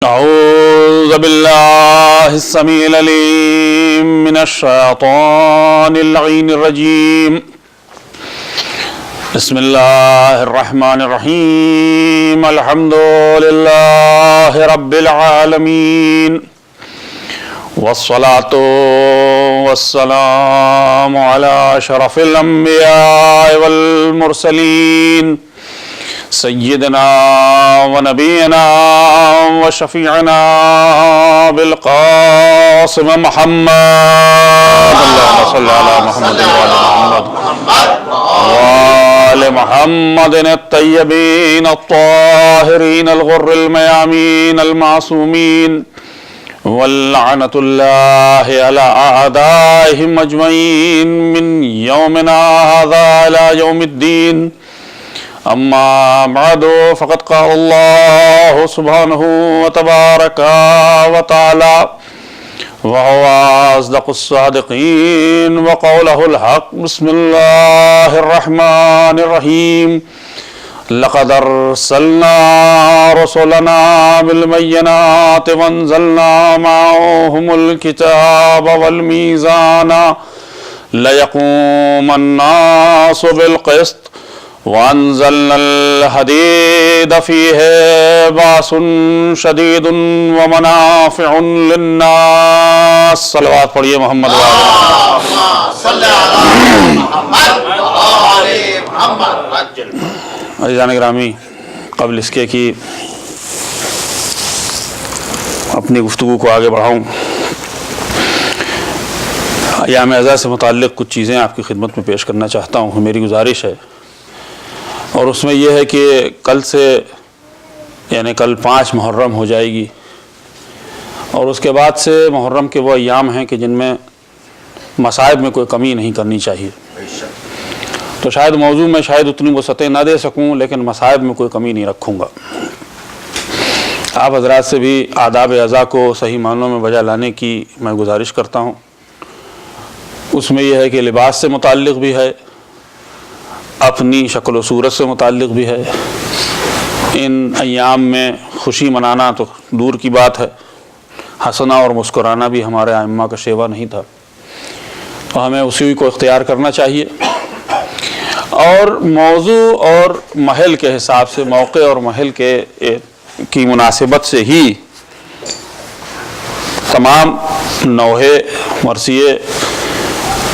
أعوذ بالله السميع العليم من الشيطان اللعين الرجيم. بسم الله الرحمن الرحيم. الحمد لله رب العالمين، والصلاة والسلام على أشرف الأنبياء والمرسلين سيدنا ونبينا وشفيعنا بالقاسم محمد، اللهم صل على محمد وآل محمد الطيبين الطاهرين الغر الميامين المعصومين، واللعنة الله على أعدائهم أجمعين من يومنا هذا إلى يوم الدين. أما بعد، فقد قال الله سبحانه وتبارك وتعالى وهو أصدق الصادقين وقوله الحق. بسم الله الرحمن الرحيم. لقد أرسلنا رسلنا بالبينات وأنزلنا معهم الكتاب والميزان ليقوم الناس بالقسط وأنزلنا الحديد فيه بأس شديد ومنافع للناس. صلوات پڑھیے محمد عزیزان گرامی، قبل اس کے کہ اپنی گفتگو کو آگے بڑھاؤں، ایام اعزاز سے متعلق کچھ چیزیں آپ کی خدمت میں پیش کرنا چاہتا ہوں. میری گزارش ہے، اور اس میں یہ ہے کہ کل سے یعنی کل 5 محرم ہو جائے گی، اور اس کے بعد سے محرم کے وہ ایام ہیں کہ جن میں مصائب میں کوئی کمی نہیں کرنی چاہیے. تو شاید موضوع میں شاید اتنی وسعتیں نہ دے سکوں، لیکن مصائب میں کوئی کمی نہیں رکھوں گا. آپ حضرات سے بھی آداب اعضاء کو صحیح معنوں میں بجا لانے کی میں گزارش کرتا ہوں. اس میں یہ ہے کہ لباس سے متعلق بھی ہے، اپنی شکل و صورت سے متعلق بھی ہے. ان ایام میں خوشی منانا تو دور کی بات ہے، ہنسنا اور مسکرانا بھی ہمارے ائمہ کا شیوا نہیں تھا، تو ہمیں اسی کو اختیار کرنا چاہیے. اور موضوع اور محل کے حساب سے، موقع اور محل کی مناسبت سے ہی تمام نوحے، مرثیے،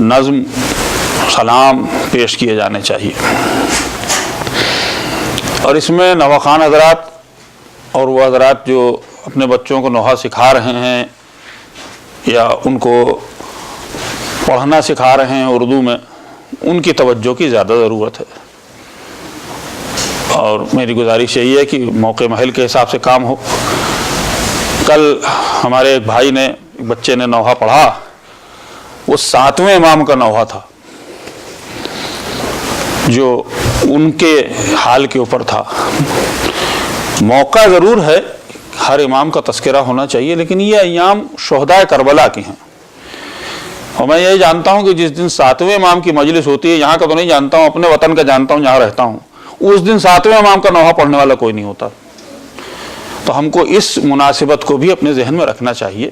نظم، سلام پیش کیے جانے چاہیے. اور اس میں نوحہ خوان حضرات اور وہ حضرات جو اپنے بچوں کو نوحہ سکھا رہے ہیں یا ان کو پڑھنا سکھا رہے ہیں اردو میں، ان کی توجہ کی زیادہ ضرورت ہے. اور میری گزارش یہی ہے کہ موقع محل کے حساب سے کام ہو. کل ہمارے ایک بھائی نے، ایک بچے نے نوحہ پڑھا، وہ 7ویں امام کا نوحہ تھا جو ان کے حال کے اوپر تھا. موقع ضرور ہے، ہر امام کا تذکرہ ہونا چاہیے، لیکن یہ ایام شہداء کربلا کے ہیں. اور میں یہی جانتا ہوں کہ جس دن 7ویں امام کی مجلس ہوتی ہے، یہاں کا تو نہیں جانتا ہوں، اپنے وطن کا جانتا ہوں جہاں رہتا ہوں، اس دن 7ویں امام کا نوحہ پڑھنے والا کوئی نہیں ہوتا. تو ہم کو اس مناسبت کو بھی اپنے ذہن میں رکھنا چاہیے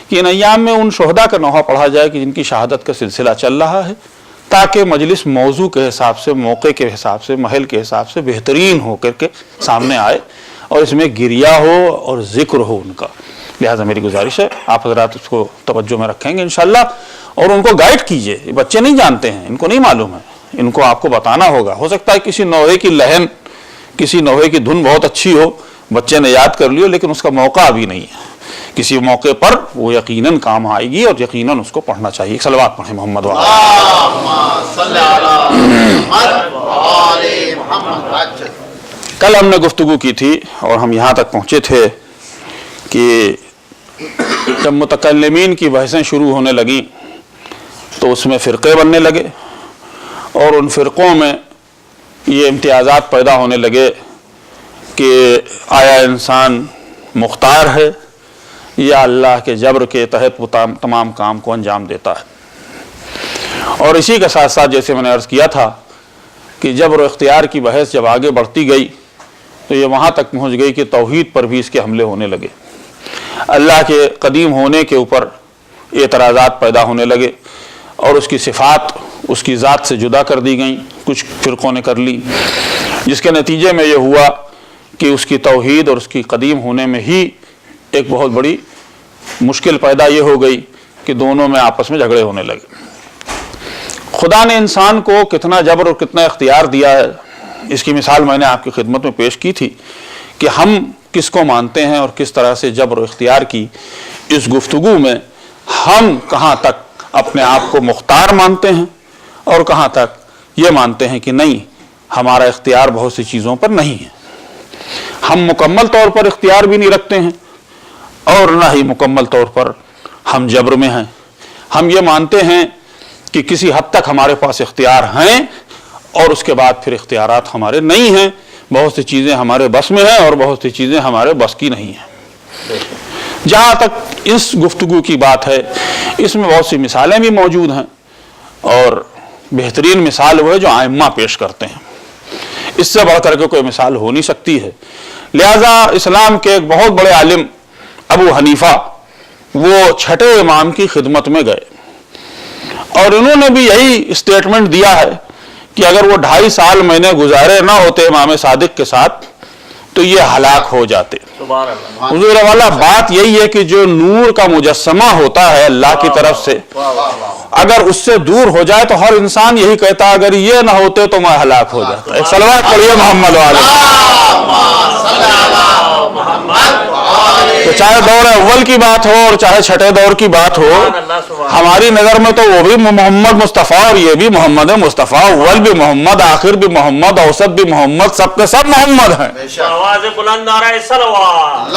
کہ ان ایام میں ان شہداء کا نوحہ پڑھا جائے کہ جن کی شہادت کا سلسلہ چل رہا ہے، تاکہ مجلس موضوع کے حساب سے، موقع کے حساب سے، محل کے حساب سے بہترین ہو کر کے سامنے آئے، اور اس میں گریہ ہو اور ذکر ہو ان کا. لہٰذا میری گزارش ہے آپ حضرات اس کو توجہ میں رکھیں گے انشاءاللہ، اور ان کو گائیڈ کیجئے. بچے نہیں جانتے ہیں، ان کو نہیں معلوم ہے، ان کو آپ کو بتانا ہوگا. ہو سکتا ہے کسی نوحے کی لہن، کسی نوحے کی دھن بہت اچھی ہو، بچے نے یاد کر لیو، لیکن اس کا موقع ابھی نہیں ہے. کسی موقع پر وہ یقیناً کام آئے گی، اور یقیناً اس کو پڑھنا چاہیے. صلوات پڑھیں محمد وعلی محمد. کل ہم نے گفتگو کی تھی اور ہم یہاں تک پہنچے تھے کہ جب متکلمین کی بحثیں شروع ہونے لگیں تو اس میں فرقے بننے لگے، اور ان فرقوں میں یہ امتیازات پیدا ہونے لگے کہ آیا انسان مختار ہے یا اللہ کے جبر کے تحت وہ تمام کام کو انجام دیتا ہے. اور اسی کے ساتھ ساتھ جیسے میں نے عرض کیا تھا کہ جبر و اختیار کی بحث جب آگے بڑھتی گئی تو یہ وہاں تک پہنچ گئی کہ توحید پر بھی اس کے حملے ہونے لگے. اللہ کے قدیم ہونے کے اوپر اعتراضات پیدا ہونے لگے اور اس کی صفات اس کی ذات سے جدا کر دی گئیں، کچھ فرقوں نے کر لی، جس کے نتیجے میں یہ ہوا کہ اس کی توحید اور اس کی قدیم ہونے میں ہی ایک بہت بڑی مشکل پیدا یہ ہو گئی کہ دونوں میں آپس میں جھگڑے ہونے لگے۔ خدا نے انسان کو کتنا جبر اور کتنا اختیار دیا ہے، اس کی مثال میں نے آپ کی خدمت میں پیش کی تھی کہ ہم کس کو مانتے ہیں اور کس طرح سے جبر و اختیار کی اس گفتگو میں ہم کہاں تک اپنے آپ کو مختار مانتے ہیں اور کہاں تک یہ مانتے ہیں کہ نہیں، ہمارا اختیار بہت سی چیزوں پر نہیں ہے۔ ہم مکمل طور پر اختیار بھی نہیں رکھتے ہیں اور نہ ہی مکمل طور پر ہم جبر میں ہیں۔ ہم یہ مانتے ہیں کہ کسی حد تک ہمارے پاس اختیار ہیں اور اس کے بعد پھر اختیارات ہمارے نہیں ہیں، بہت سی چیزیں ہمارے بس میں ہیں اور بہت سی چیزیں ہمارے بس کی نہیں ہیں۔ جہاں تک اس گفتگو کی بات ہے، اس میں بہت سی مثالیں بھی موجود ہیں اور بہترین مثال وہ ہے جو ائمہ پیش کرتے ہیں، اس سے بڑھ کر کے کوئی مثال ہو نہیں سکتی ہے۔ لہذا اسلام کے ایک بہت بڑے عالم ابو حنیفہ وہ چھٹے امام کی خدمت میں گئے اور انہوں نے بھی یہی اسٹیٹمنٹ دیا ہے کہ اگر وہ 2.5 سال مہینے گزارے نہ ہوتے امام صادق کے ساتھ تو یہ ہلاک ہو جاتے۔ حضور والا بات یہی ہے کہ جو نور کا مجسمہ ہوتا ہے اللہ کی طرف سے، اگر اس سے دور ہو جائے تو ہر انسان یہی کہتا ہے اگر یہ نہ ہوتے تو میں ہلاک ہو جاتا۔ ایک صلوات پڑھیے محمد والے۔ تو چاہے دور اول کی بات ہو اور چاہے چھٹے دور کی بات ہو، ہماری نظر میں تو وہ بھی محمد مصطفیٰ اور یہ بھی محمد مصطفیٰ، اول بھی محمد، آخر بھی محمد، اوسط بھی محمد، سب کے سب محمد ہیں۔ آواز بلند آ رہا ہے صلوات۔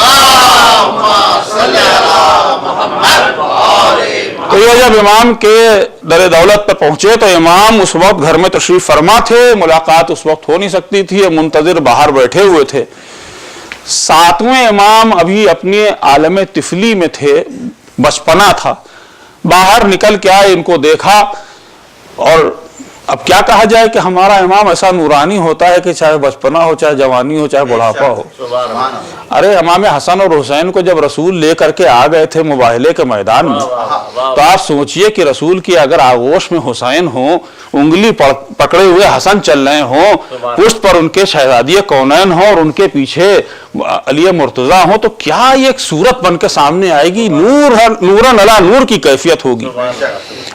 تو یہ جب امام کے در دولت پہ پہنچے تو امام اس وقت گھر میں تشریف فرما تھے، ملاقات اس وقت ہو نہیں سکتی تھی، منتظر باہر بیٹھے ہوئے تھے۔ 7ویں امام ابھی اپنے عالم طفلی میں تھے، بچپنا تھا، باہر نکل کے آئے، ان کو دیکھا اور اب کیا کہا جائے کہ ہمارا امام ایسا نورانی ہوتا ہے کہ چاہے بچپنا ہو، چاہے جوانی ہو، چاہے بڑھاپا ہو۔ ارے امام حسن اور حسین کو جب رسول لے کر کے آ گئے تھے مباہلے کے میدان میں تو آپ سوچئے کہ رسول کی اگر آغوش میں حسین ہوں، انگلی پکڑے ہوئے حسن چل رہے ہوں، پشت پر ان کے شہزادی کونین ہوں اور ان کے پیچھے علی مرتضیٰ ہوں، تو کیا یہ ایک صورت بن کے سامنے آئے گی؟ نورن علی نور کی کیفیت ہوگی۔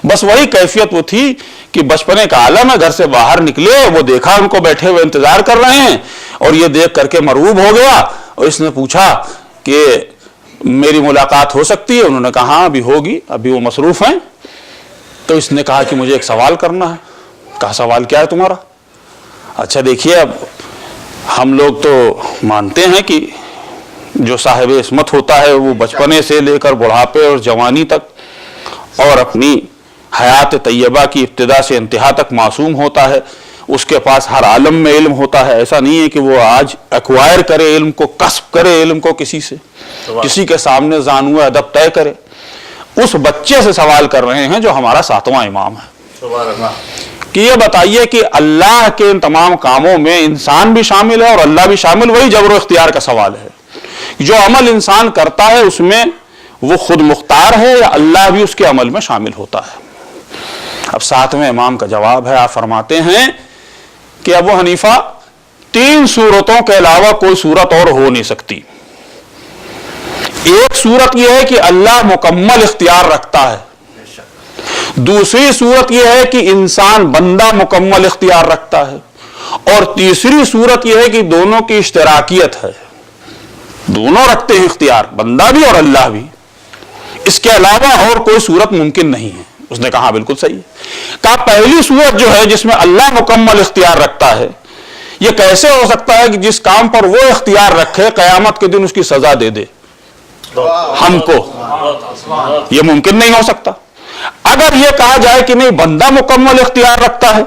بس وہی کیفیت وہ تھی کہ بچپنے کا عالم ہے، گھر سے باہر نکلے، وہ دیکھا ان کو بیٹھے ہوئے انتظار کر رہے ہیں اور یہ دیکھ کر کے مرعوب ہو گیا اور اس نے پوچھا کہ میری ملاقات ہو سکتی ہے؟ انہوں نے کہا ہاں ابھی ہوگی، ابھی وہ مصروف ہیں۔ تو اس نے کہا کہ مجھے ایک سوال کرنا ہے۔ کہا سوال کیا ہے تمہارا؟ اچھا دیکھیے، اب ہم لوگ تو مانتے ہیں کہ جو صاحب عصمت ہوتا ہے وہ بچپنے سے لے کر بڑھاپے اور جوانی تک اور اپنی حیات طیبہ کی ابتدا سے انتہا تک معصوم ہوتا ہے، اس کے پاس ہر عالم میں علم ہوتا ہے۔ ایسا نہیں ہے کہ وہ آج ایکوائر کرے علم کو، کسب کرے علم کو کسی سے، کسی کے سامنے زانوہ ادب طے کرے۔ اس بچے سے سوال کر رہے ہیں جو ہمارا 7واں امام ہے کہ یہ بتائیے کہ اللہ کے ان تمام کاموں میں انسان بھی شامل ہے اور اللہ بھی شامل، وہی جبر و اختیار کا سوال ہے۔ جو عمل انسان کرتا ہے اس میں وہ خود مختار ہے یا اللہ بھی اس کے عمل میں شامل ہوتا ہے؟ اب 7ویں امام کا جواب ہے، آپ فرماتے ہیں کہ ابو حنیفہ 3 صورتوں کے علاوہ کوئی صورت اور ہو نہیں سکتی۔ ایک صورت یہ ہے کہ اللہ مکمل اختیار رکھتا ہے، دوسری صورت یہ ہے کہ انسان بندہ مکمل اختیار رکھتا ہے، اور تیسری صورت یہ ہے کہ دونوں کی اشتراکیت ہے، دونوں رکھتے ہیں اختیار، بندہ بھی اور اللہ بھی۔ اس کے علاوہ اور کوئی صورت ممکن نہیں ہے۔ اس نے کہا بالکل صحیح ہے۔ کہا پہلی صورت جو ہے جس میں اللہ مکمل اختیار رکھتا ہے، یہ کیسے ہو سکتا ہے کہ جس کام پر وہ اختیار رکھے قیامت کے دن اس کی سزا دے دے ہم کو؟ یہ ممکن نہیں ہو سکتا۔ اگر یہ کہا جائے کہ نہیں بندہ مکمل اختیار رکھتا ہے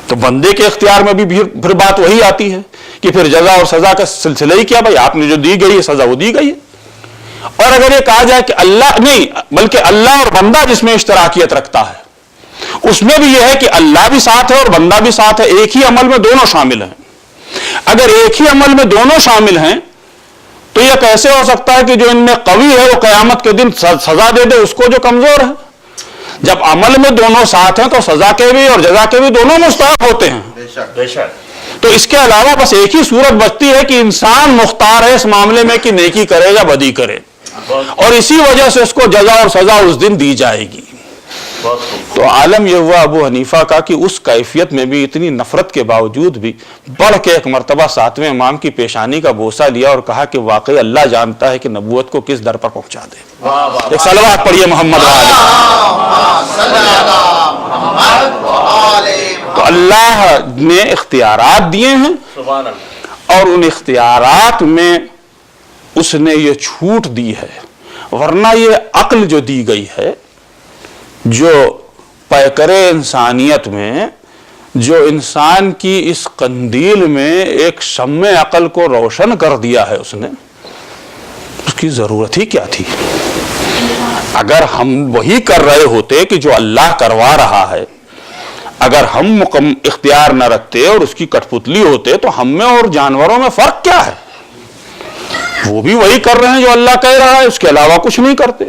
تو بندے کے اختیار میں بھی پھر بات وہی آتی ہے کہ پھر جزا اور سزا کا سلسلہ ہی کیا؟ بھائی آپ نے جو دی گئی ہے سزا وہ دی گئی ہے۔ اور اگر یہ کہا جائے کہ اللہ نہیں بلکہ اللہ اور بندہ جس میں اشتراکیت رکھتا ہے اس میں بھی یہ ہے کہ اللہ بھی ساتھ ہے اور بندہ بھی ساتھ ہے، ایک ہی عمل میں دونوں شامل ہیں۔ اگر ایک ہی عمل میں دونوں شامل ہیں تو یہ کیسے ہو سکتا ہے کہ جو ان میں قوی ہے وہ قیامت کے دن سزا دے دے اس کو جو کمزور ہے؟ جب عمل میں دونوں ساتھ ہیں تو سزا کے بھی اور جزا کے بھی دونوں مستحق ہوتے ہیں۔ بے شک۔ تو اس کے علاوہ بس ایک ہی صورت بچتی ہے کہ انسان مختار ہے اس معاملے میں کہ نیکی کرے یا بدی کرے، اور اسی وجہ سے اس کو جزا اور سزا اس دن دی جائے گی۔ تو عالم یہ ہوا ابو حنیفہ کا کہ اس کیفیت میں بھی اتنی نفرت کے باوجود بھی بڑھ کے ایک مرتبہ ساتویں امام کی پیشانی کا بوسہ لیا اور کہا کہ واقعی اللہ جانتا ہے کہ نبوت کو کس در پر پہنچا دے۔ ایک صلوات پڑھیے محمد علیہ۔ تو اللہ نے اختیارات دیے ہیں اور ان اختیارات میں اس نے یہ چھوٹ دی ہے، ورنہ یہ عقل جو دی گئی ہے، جو پیکر انسانیت میں، جو انسان کی اس قندیل میں ایک شمع عقل کو روشن کر دیا ہے، اس نے، اس کی ضرورت ہی کیا تھی؟ اگر ہم وہی کر رہے ہوتے کہ جو اللہ کروا رہا ہے، اگر ہم اختیار نہ رکھتے اور اس کی کٹ پتلی ہوتے تو ہم میں اور جانوروں میں فرق کیا ہے؟ وہ بھی وہی کر رہے ہیں جو اللہ کہہ رہا ہے، اس کے علاوہ کچھ نہیں کرتے۔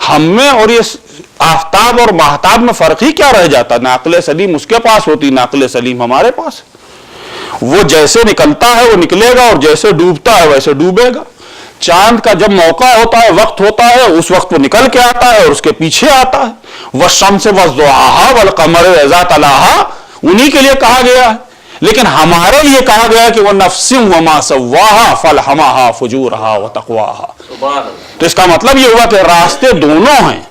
ہم میں اور یہ آفتاب اور ماہتاب میں فرق ہی کیا رہ جاتا؟ نہ عقل سلیم اس کے پاس ہوتی، نہ عقل سلیم ہمارے پاس۔ وہ جیسے نکلتا ہے وہ نکلے گا، اور جیسے ڈوبتا ہے ویسے ڈوبے گا۔ چاند کا جب موقع ہوتا ہے، وقت ہوتا ہے، اس وقت وہ نکل کے آتا ہے اور اس کے پیچھے آتا ہے۔ والشمس وضحاها والقمر اذا تلاها، انہی کے لیے کہا گیا ہے، لیکن ہمارے لیے کہا گیا کہ وَنَفْسٍ وَمَا سَوَّاهَا فَالْهَمَهَا فُجُورَهَا وَتَقْوَاهَا۔ تو اس کا مطلب یہ ہوا کہ راستے دونوں ہیں،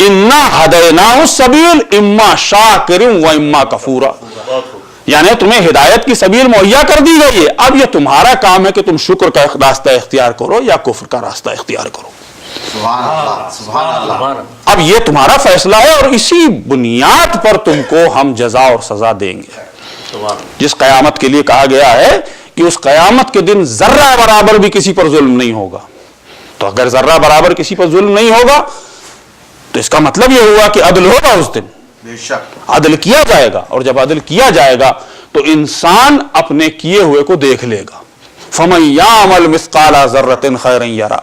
اِنَّا هَدَيْنَاهُ السَّبِيلَ إِمَّا شَاكِرٍ وَإِمَّا كَفُورًا، یعنی تمہیں ہدایت کی سبیل مہیا کر دی گئی ہے، اب یہ تمہارا کام ہے کہ تم شکر کا راستہ اختیار کرو یا کفر کا راستہ اختیار کرو۔ اب یہ تمہارا فیصلہ ہے، اور اسی بنیاد پر تم کو ہم جزا اور سزا دیں گے۔ جس قیامت کے لیے کہا گیا ہے کہ اس قیامت کے دن ذرہ برابر بھی کسی پر ظلم نہیں ہوگا، تو اگر ذرہ برابر کسی پر ظلم نہیں ہوگا تو اس کا مطلب یہ ہوا کہ عدل ہوگا اس دن، عدل کیا جائے گا، اور جب عدل کیا جائے گا تو انسان اپنے کیے ہوئے کو دیکھ لے گا۔ فَمَن يَعْمَلْ مِثْقَالَ ذَرَّةٍ خَيْرًا يَرَهُ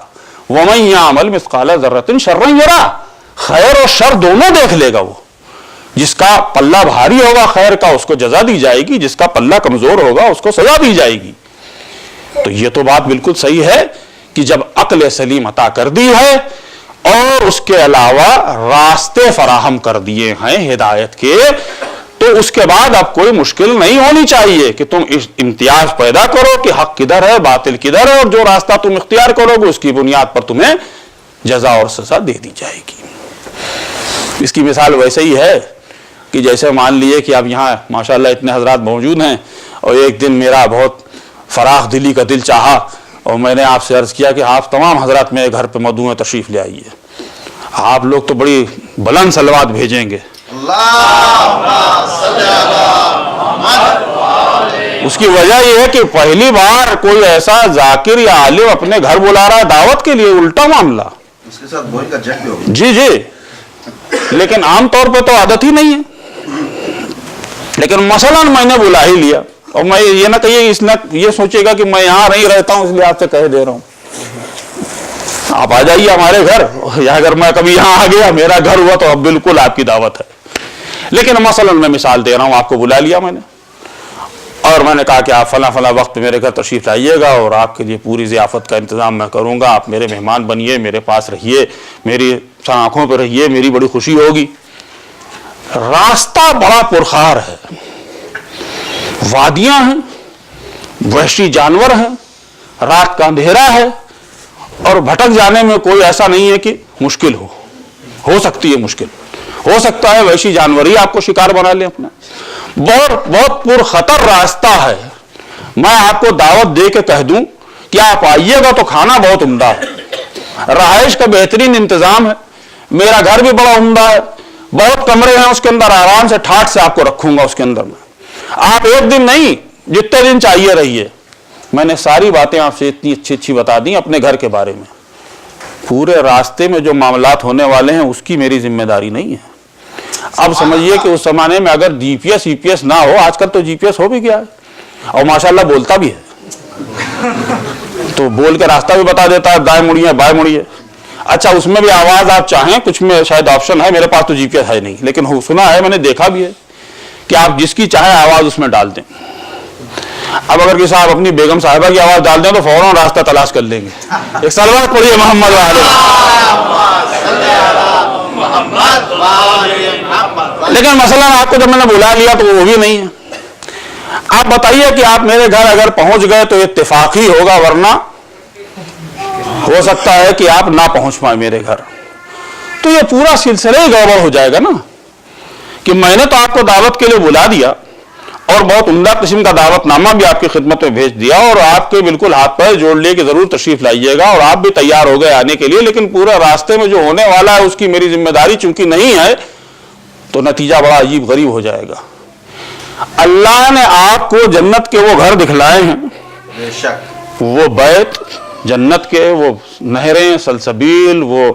وَمَن يَعْمَلْ مِثْقَالَ ذَرَّةٍ شَرًّا يَرَهُ، خیر اور شر دونوں دیکھ لے گا۔ وہ جس کا پلہ بھاری ہوگا خیر کا اس کو جزا دی جائے گی، جس کا پلہ کمزور ہوگا اس کو سزا دی جائے گی۔ تو یہ تو بات بالکل صحیح ہے کہ جب عقل سلیم عطا کر دی ہے اور اس کے علاوہ راستے فراہم کر دیے ہیں ہدایت کے، تو اس کے بعد اب کوئی مشکل نہیں ہونی چاہیے کہ تم امتیاز پیدا کرو کہ حق کدھر ہے باطل کدھر ہے، اور جو راستہ تم اختیار کرو گے اس کی بنیاد پر تمہیں جزا اور سزا دے دی جائے گی۔ اس کی مثال ویسے ہی ہے کہ جیسے مان لیے کہ اب یہاں ماشاءاللہ اتنے حضرات موجود ہیں، اور ایک دن میرا بہت فراخ دلی کا دل چاہا اور میں نے آپ سے عرض کیا کہ آپ تمام حضرات میرے گھر پہ مدعو ہیں، تشریف لے آئیے۔ آپ لوگ تو بڑی بلند صلوات بھیجیں گے، اس کی وجہ یہ ہے کہ پہلی بار کوئی ایسا ذاکر یا عالم اپنے گھر بلا رہا ہے دعوت کے لیے، الٹا معاملہ۔ اس کے ساتھ بوئی کا جگ بھی ہوگا۔ جی جی، لیکن عام طور پہ تو عادت ہی نہیں ہے، لیکن مثلاً میں نے بلا ہی لیا، اور میں یہ نہ کہیے اس نے یہ سوچے گا کہ میں یہاں نہیں رہتا ہوں اس لیے آپ سے کہہ دے رہا ہوں، آپ آ جائیے ہمارے گھر، یا اگر میں کبھی یہاں آ گیا میرا گھر ہوا تو اب بالکل آپ کی دعوت ہے۔ لیکن مثلاً میں مثال دے رہا ہوں، آپ کو بلا لیا میں نے، اور میں نے کہا کہ آپ فلاں فلاں وقت میرے گھر تشریف لائیے گا اور آپ کے لیے پوری ضیافت کا انتظام میں کروں گا، آپ میرے مہمان بنیے، میرے پاس رہیے، میری آنکھوں پہ رہیے، میری بڑی خوشی ہوگی۔ راستہ بڑا پرخار ہے، وادیاں ہیں، وحشی جانور ہیں، رات کا اندھیرا ہے، اور بھٹک جانے میں کوئی ایسا نہیں ہے کہ مشکل ہو سکتی ہے مشکل، ہو سکتا ہے وحشی جانور ہی آپ کو شکار بنا لیں اپنا۔ بہت بہت پرخطر راستہ ہے۔ میں آپ کو دعوت دے کے کہہ دوں کہ آپ آئیے گا تو کھانا بہت عمدہ ہے، رہائش کا بہترین انتظام ہے، میرا گھر بھی بڑا عمدہ ہے، بہت کمرے ہیں اس کے اندر، آرام سے ٹھاٹ سے آپ کو رکھوں گا اس کے اندر میں، آپ ایک دن نہیں جتنے دن چاہیے رہیے۔ میں نے ساری باتیں آپ سے اتنی اچھی اچھی بتا دی اپنے گھر کے بارے میں، پورے راستے میں جو معاملات ہونے والے ہیں اس کی میری ذمہ داری نہیں ہے۔ اب سمجھیے کہ اس زمانے میں اگر جی P S E P S نہ ہو، آج کل تو جی پی ایس ہو بھی گیا ہے اور ماشاءاللہ بولتا بھی ہے، تو بول کے راستہ بھی بتا دیتا ہے، دائیں مڑیے بائیں مڑیے. اچھا اس میں بھی آواز آپ چاہیں، کچھ میں شاید آپشن ہے، میرے پاس تو جی پی ایس ہے نہیں، لیکن سنا ہے، میں نے دیکھا بھی ہے کہ آپ جس کی چاہیں آواز اس میں ڈال دیں. اب اگر کسی صاحب اپنی بیگم صاحبہ کی آواز ڈال دیں تو فوراً راستہ تلاش کر لیں گے. ایک صلوات پڑھیے محمد لیکن مثلا آپ کو جب میں نے بلا لیا تو وہ بھی نہیں ہے. آپ بتائیے کہ آپ میرے گھر اگر پہنچ گئے تو اتفاقی ہوگا، ورنہ ہو سکتا ہے کہ آپ نہ پہنچ پائیں میرے گھر. تو یہ پورا سلسلہ ہی گڑبڑ ہو جائے گا نا کہ میں نے تو آپ کو دعوت کے لیے بلا دیا اور بہت عمدہ قسم کا دعوت نامہ بھی آپ کی خدمت میں بھیج دیا اور آپ کے بالکل ہاتھ پیر جوڑ لیے کہ ضرور تشریف لائیے گا اور آپ بھی تیار ہو گئے آنے کے لیے، لیکن پورا راستے میں جو ہونے والا ہے اس کی میری ذمہ داری چونکہ نہیں ہے تو نتیجہ بڑا عجیب غریب ہو جائے گا. اللہ نے آپ کو جنت کے وہ گھر دکھلائے ہیں، بے شک وہ بیت جنت کے، وہ نہریں سلسبیل، وہ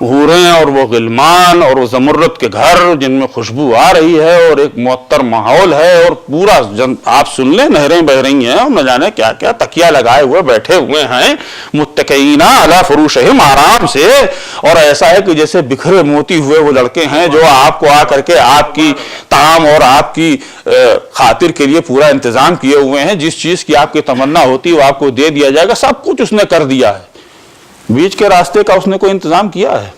حوریں اور وہ غلمان اور وہ زمرد کے گھر جن میں خوشبو آ رہی ہے اور ایک معطر ماحول ہے اور پورا آپ سن لیں نہریں بہ رہی ہیں اور نہ جانے کیا کیا، تکیہ لگائے ہوئے بیٹھے ہوئے ہیں متکئین علی فروشہم، آرام سے. اور ایسا ہے کہ جیسے بکھرے موتی ہوئے وہ لڑکے ہیں جو آپ کو آ کر کے آپ کی طعام اور آپ کی خاطر کے لیے پورا انتظام کیے ہوئے ہیں. جس چیز کی آپ کی تمنا ہوتی وہ آپ کو دے دیا جائے گا، سب کچھ اس نے کر دیا ہے. بیچ کے راستے کا اس نے کوئی انتظام کیا ہے؟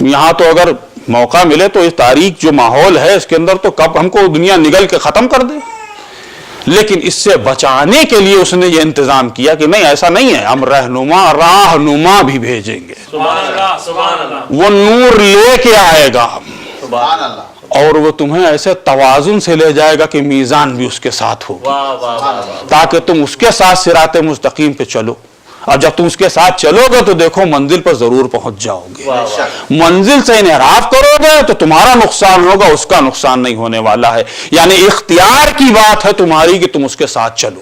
یہاں تو اگر موقع ملے تو اس تاریخ جو ماحول ہے اس کے اندر تو کب ہم کو دنیا نگل کے ختم کر دے، لیکن اس سے بچانے کے لیے اس نے یہ انتظام کیا کہ نہیں ایسا نہیں ہے، ہم راہنما بھی بھیجیں گے. سبحان اللہ سبحان اللہ. وہ نور لے کے آئے گا سبحان اللہ. اور وہ تمہیں ایسے توازن سے لے جائے گا کہ میزان بھی اس کے ساتھ ہوگا، واہ واہ واہ. تاکہ تم اس کے ساتھ صراط مستقیم پہ چلو. اور جب تم اس کے ساتھ چلو گے تو دیکھو منزل پر ضرور پہنچ جاؤ گے. منزل سے انحراف کرو گے تو تمہارا نقصان ہوگا، اس کا نقصان نہیں ہونے والا ہے. یعنی اختیار کی بات ہے تمہاری کہ تم اس کے ساتھ چلو.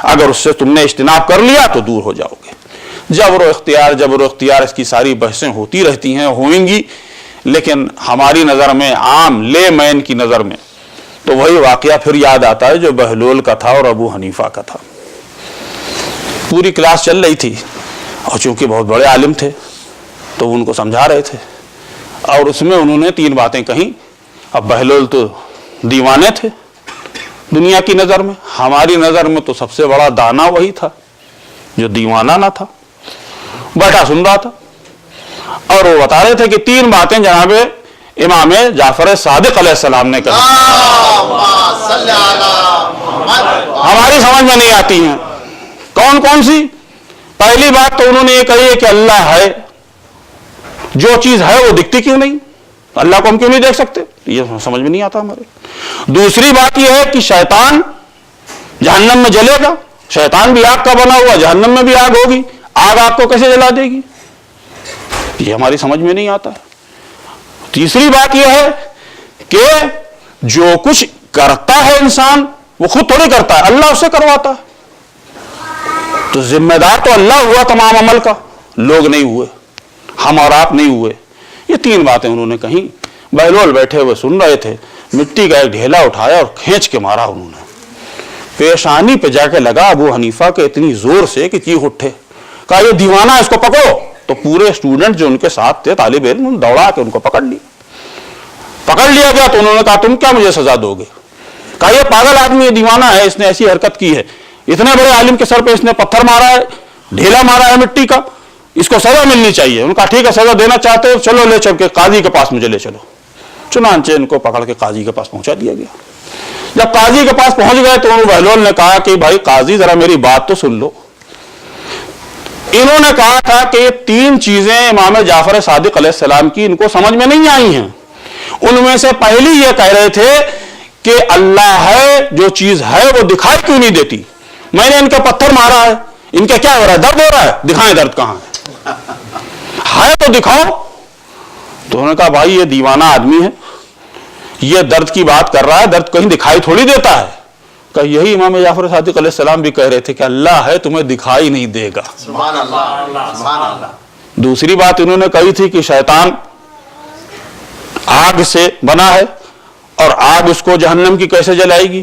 اگر اس سے تم نے اجتناب کر لیا تو دور ہو جاؤ گے. جبر و اختیار اس کی ساری بحثیں ہوتی رہتی ہیں، ہوئیں گی، لیکن ہماری نظر میں، عام لے مین کی نظر میں تو وہی واقعہ پھر یاد آتا ہے جو بہلول کا تھا اور ابو حنیفہ کا تھا. پوری کلاس چل رہی تھی اور چونکہ بہت بڑے عالم تھے تو ان کو سمجھا رہے تھے اور اس میں انہوں نے 3 باتیں کہیں. اب بہلول تو دیوانے تھے دنیا کی نظر میں، ہماری نظر میں تو سب سے بڑا دانا وہی تھا جو دیوانہ نہ تھا. بیٹھا سن رہا تھا اور وہ بتا رہے تھے کہ 3 باتیں جناب امام جعفر صادق علیہ السلام نے کہی، ہماری سمجھ میں نہیں آتی ہیں. کون کون سی؟ پہلی بات تو انہوں نے یہ کہی ہے کہ اللہ ہے، جو چیز ہے وہ دکھتی کیوں نہیں، اللہ کو ہم کیوں نہیں دیکھ سکتے، یہ سمجھ میں نہیں آتا ہمارے. دوسری بات یہ ہے کہ شیطان جہنم میں جلے گا، شیطان بھی آگ کا بنا ہوا، جہنم میں بھی آگ ہوگی، آگ کو کیسے جلا دے گی، یہ ہماری سمجھ میں نہیں آتا. تیسری بات یہ ہے کہ جو کچھ کرتا ہے انسان وہ خود تھوڑی کرتا ہے، اللہ اسے کرواتا ہے. تو ذمہ دار تو اللہ ہوا تمام عمل کا، لوگ نہیں ہوئے، ہم اور آپ نہیں ہوئے. یہ 3 باتیں انہوں نے کہیں. بہلول بیٹھے ہوئے سن رہے تھے، مٹی کا ایک ڈھیلا اٹھایا اور کھینچ کے مارا انہوں نے، پیشانی پہ جا کے لگا ابو حنیفہ کے اتنی زور سے کہ چیخ اٹھے. کہا یہ دیوانہ ہے، اس کو پکڑو. تو پورے اسٹوڈنٹ جو ان کے ساتھ تھے طالب علم دوڑا کے ان کو پکڑ لیا گیا. تو انہوں نے کہا تم کیا مجھے سزا دو گے؟ کہا یہ پاگل آدمی ہے، دیوانہ ہے، اس نے ایسی حرکت کی ہے، اتنے بڑے عالم کے سر پہ اس نے پتھر مارا ہے، ڈھیلا مارا ہے مٹی کا، اس کو سزا ملنی چاہیے. انہوں نے کہا ٹھیک ہے سزا دینا چاہتے ہو چلو لے چل کے قاضی کے پاس مجھے لے چلو. چنانچہ ان کو پکڑ کے قاضی کے پاس پہنچا دیا گیا. جب قاضی کے پاس پہنچ گئے تو بہلول نے کہا کہ بھائی قاضی ذرا میری بات تو سن لو. انہوں نے کہا تھا کہ یہ 3 چیزیں امام جعفر صادق علیہ السلام کی ان کو سمجھ میں نہیں آئی ہیں. ان میں سے پہلی یہ کہہ رہے تھے کہ اللہ ہے، جو چیز ہے وہ دکھائی کیوں نہیں دیتی. میں نے ان کا پتھر مارا ہے، ان کا کیا ہو رہا ہے، درد ہو رہا ہے، دکھائیں درد کہاں ہے تو دکھاؤ. تو انہوں نے کہا بھائی یہ دیوانہ آدمی ہے، یہ درد کی بات کر رہا ہے، درد کہیں دکھائی تھوڑی دیتا ہے. کہ یہی امام جعفر صادق علیہ السلام بھی کہہ رہے تھے کہ اللہ ہے تمہیں دکھائی نہیں دے گا. سبحان اللہ سبحان اللہ. دوسری بات انہوں نے کہی تھی کہ شیطان آگ سے بنا ہے اور آگ اس کو جہنم کی کیسے جلائے گی.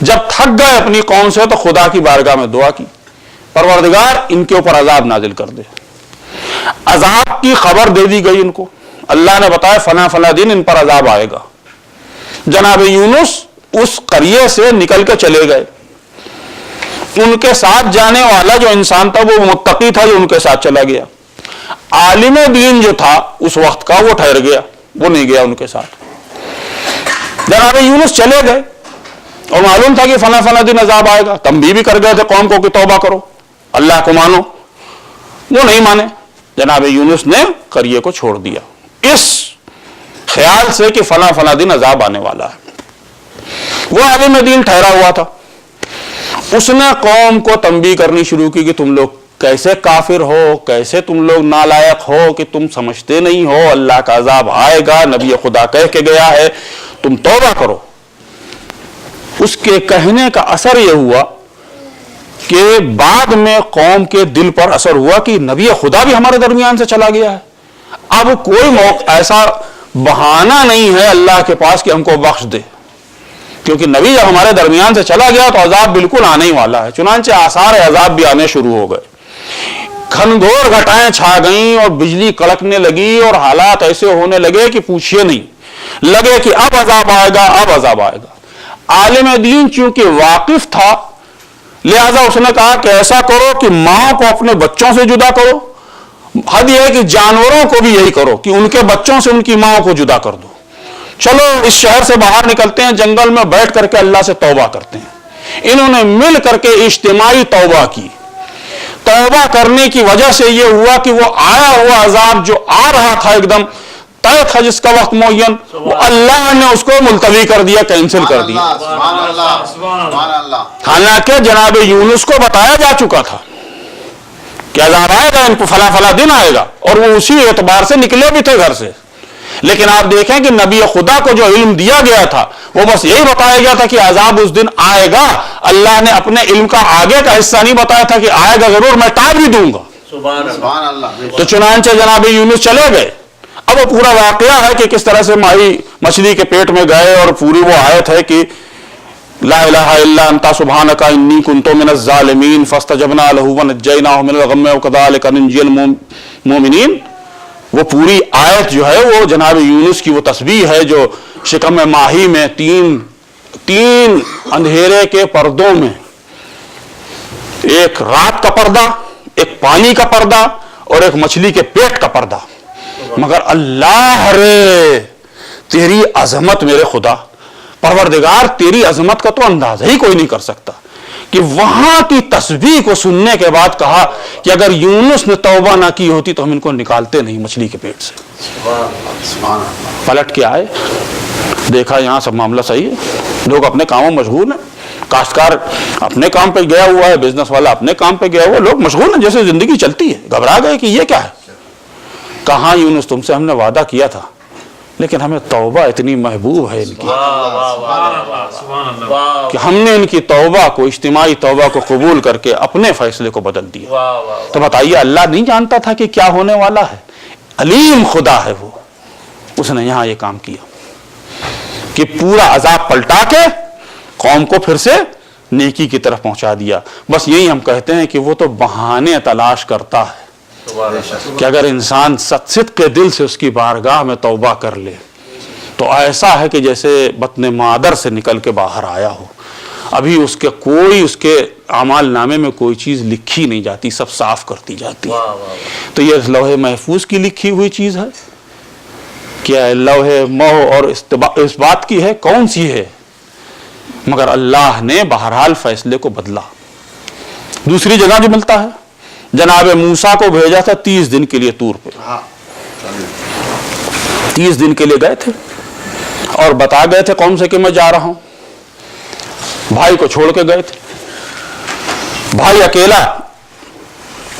جب تھک گئے اپنی قوم سے تو خدا کی بارگاہ میں دعا کی، پروردگار ان کے اوپر عذاب نازل کر دے۔ عذاب کی خبر دے دی گئی ان کو، اللہ نے بتایا فلاں فلاں دن ان پر عذاب آئے گا۔ جناب یونس اس قریے سے نکل کے چلے گئے، ان کے ساتھ جانے والا جو انسان تھا وہ متقی تھا جو ان کے ساتھ چلا گیا، عالم دین جو تھا اس وقت کا وہ ٹھہر گیا، وہ نہیں گیا ان کے ساتھ۔ جناب یونس چلے گئے اور معلوم تھا کہ فلاں فلاں دن عذاب آئے گا، تنبیہ بھی کر گئے تھے قوم کو کہ توبہ کرو، اللہ کو مانو، وہ نہیں مانے۔ جناب یونس نے قریے کو چھوڑ دیا اس خیال سے کہ فلاں فلاں دن عذاب آنے والا ہے۔ وہ عالم دین ٹھہرا ہوا تھا، اس نے قوم کو تنبیہ کرنی شروع کی کہ تم لوگ کیسے کافر ہو، کیسے تم لوگ نالائق ہو کہ تم سمجھتے نہیں ہو اللہ کا عذاب آئے گا، نبی خدا کہہ کے گیا ہے تم توبہ کرو۔ اس کے کہنے کا اثر یہ ہوا کہ بعد میں قوم کے دل پر اثر ہوا کہ نبی خدا بھی ہمارے درمیان سے چلا گیا ہے، اب کوئی موقع ایسا بہانہ نہیں ہے اللہ کے پاس کہ ہم کو بخش دے، کیونکہ نبی جب ہمارے درمیان سے چلا گیا تو عذاب بالکل آنے ہی والا ہے۔ چنانچہ آثار عذاب بھی آنے شروع ہو گئے، گھنگھور گھٹائیں چھا گئیں اور بجلی کڑکنے لگی اور حالات ایسے ہونے لگے کہ پوچھئے نہیں، لگے کہ اب عذاب آئے گا، اب عذاب آئے گا۔ عالم دین چونکہ واقف تھا لہذا اس نے کہا کہ ایسا کرو کہ ماں کو اپنے بچوں سے جدا کرو، حد یہ ہے کہ جانوروں کو بھی یہی کرو کہ ان کے بچوں سے ان کی ماں کو جدا کر دو، چلو اس شہر سے باہر نکلتے ہیں، جنگل میں بیٹھ کر کے اللہ سے توبہ کرتے ہیں۔ انہوں نے مل کر کے اجتماعی توبہ کی۔ توبہ کرنے کی وجہ سے یہ ہوا کہ وہ آیا ہوا عذاب جو آ رہا تھا ایک دم طے تھا جس کا وقت معین، وہ اللہ نے اس کو ملتوی کر دیا، کینسل کر دیا۔ سبحان اللہ سبحان اللہ۔ حالانکہ جناب یونس کو بتایا جا چکا تھا کہ عذاب آئے گا، ان کو فلاں فلاں دن آئے گا، اور وہ اسی اعتبار سے نکلے بھی تھے گھر سے۔ لیکن آپ دیکھیں کہ نبی خدا کو جو علم دیا گیا تھا وہ بس یہی بتایا گیا تھا کہ عذاب اس دن آئے گا، اللہ نے اپنے علم کا آگے کا حصہ نہیں بتایا تھا کہ آئے گا ضرور، میں ٹال بھی دوں گا۔ سبحان اللہ۔ تو چنانچہ جناب یونس چلے گئے۔ اب وہ پورا واقعہ ہے کہ کس طرح سے ماہی مچھلی کے پیٹ میں گئے اور پوری وہ آیت ہے کہ لا الہ الا انت سبحانک انی کنت من الظالمین فاستجبنا له ونجیناہ من الغم وکذالک ننجی المؤمنین۔ وہ پوری آیت جو ہے وہ جناب یونس کی وہ تسبیح ہے جو شکم ماہی میں تین اندھیرے کے پردوں میں، ایک رات کا پردہ، ایک پانی کا پردہ اور ایک مچھلی کے پیٹ کا پردہ، مگر اللہ رے تیری عظمت میرے خدا پروردگار، تیری عظمت کا تو اندازہ ہی کوئی نہیں کر سکتا کہ وہاں کی تسبیح کو سننے کے بعد کہا کہ اگر یونس نے توبہ نہ کی ہوتی تو ہم ان کو نکالتے نہیں مچھلی کے پیٹ سے۔ پلٹ کے آئے، دیکھا یہاں سب معاملہ صحیح ہے، لوگ اپنے کاموں مشغول ہیں، کاشتکار اپنے کام پہ گیا ہوا ہے، بزنس والا اپنے کام پہ گیا ہوا ہے، لوگ مشغول ہیں، جیسے زندگی چلتی ہے۔ گھبرا گئے کہ یہ کیا ہے؟ کہاں یونس تم سے ہم نے وعدہ کیا تھا لیکن ہمیں توبہ اتنی محبوب ہے ان کی کہ ہم نے ان کی توبہ کو، اجتماعی توبہ کو قبول کر کے اپنے فیصلے کو بدل دیا۔ تو بتائیے اللہ نہیں جانتا تھا کہ کیا ہونے والا ہے؟ علیم خدا ہے وہ، اس نے یہاں یہ کام کیا کہ پورا عذاب پلٹا کے قوم کو پھر سے نیکی کی طرف پہنچا دیا۔ بس یہی ہم کہتے ہیں کہ وہ تو بہانے تلاش کرتا ہے کہ اگر انسان صدق کے دل سے اس کی بارگاہ میں توبہ کر لے تو ایسا ہے کہ جیسے بطن مادر سے نکل کے باہر آیا ہو، ابھی اس کے اعمال نامے میں کوئی چیز لکھی نہیں جاتی، سب صاف کرتی جاتی ہے۔ تو یہ لوح محفوظ کی لکھی ہوئی چیز ہے کیا؟ لوح مہر اور اس بات کی ہے، کون سی ہے؟ مگر اللہ نے بہرحال فیصلے کو بدلا۔ دوسری جگہ جو ملتا ہے، جناب موسیٰ کو بھیجا تھا 30 دن کے لیے طور پہ، 30 دن کے لیے گئے تھے اور بتا گئے تھے قوم سے کہ میں جا رہا ہوں، بھائی کو چھوڑ کے گئے تھے، بھائی اکیلا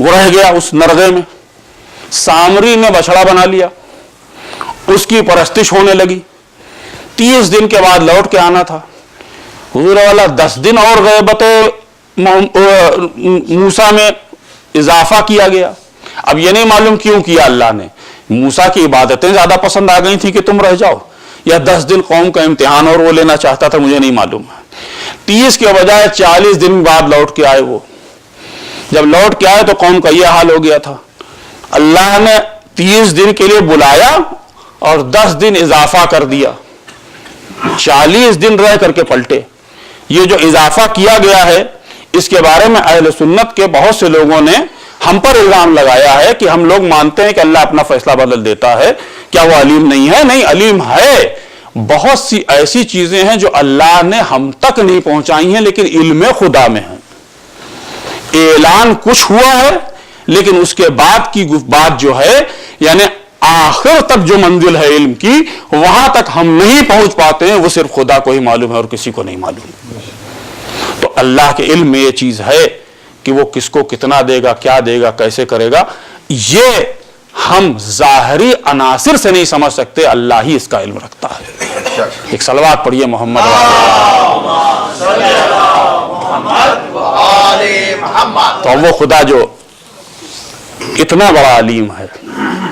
وہ رہ گیا اس نرغے میں، سامری نے بچڑا بنا لیا، اس کی پرستش ہونے لگی، 30 دن کے بعد لوٹ کے آنا تھا، حضور والا 10 دن اور غیبت موسیٰ میں اضافہ کیا گیا۔ اب یہ نہیں معلوم کیوں کیا اللہ نے، موسیٰ کی عبادتیں زیادہ پسند آ گئی تھی کہ تم رہ جاؤ، یا 10 دن قوم کا امتحان اور وہ لینا چاہتا تھا، مجھے نہیں معلوم ہے، 30 کے بجائے 40 دن بعد لوٹ کے آئے وہ. جب لوٹ کے آئے تو قوم کا یہ حال ہو گیا تھا. اللہ نے 30 دن کے لیے بلایا اور 10 دن اضافہ کر دیا. 40 دن رہ کر کے پلٹے. یہ جو اضافہ کیا گیا ہے اس کے بارے میں اہل سنت کے بہت سے لوگوں نے ہم پر الزام لگایا ہے کہ ہم لوگ مانتے ہیں کہ اللہ اپنا فیصلہ بدل دیتا ہے. کیا وہ علیم نہیں ہے؟ نہیں، علیم ہے. بہت سی ایسی چیزیں ہیں جو اللہ نے ہم تک نہیں پہنچائی ہیں لیکن علم خدا میں ہیں. اعلان کچھ ہوا ہے لیکن اس کے بعد کی بات جو ہے یعنی آخر تک جو منزل ہے علم کی وہاں تک ہم نہیں پہنچ پاتے ہیں. وہ صرف خدا کو ہی معلوم ہے اور کسی کو نہیں معلوم. تو اللہ کے علم میں یہ چیز ہے کہ وہ کس کو کتنا دے گا، کیا دے گا، کیسے کرے گا، یہ ہم ظاہری عناصر سے نہیں سمجھ سکتے. اللہ ہی اس کا علم رکھتا ہے. ایک صلوات پڑھیے محمد تو وہ خدا جو اتنا بڑا علیم ہے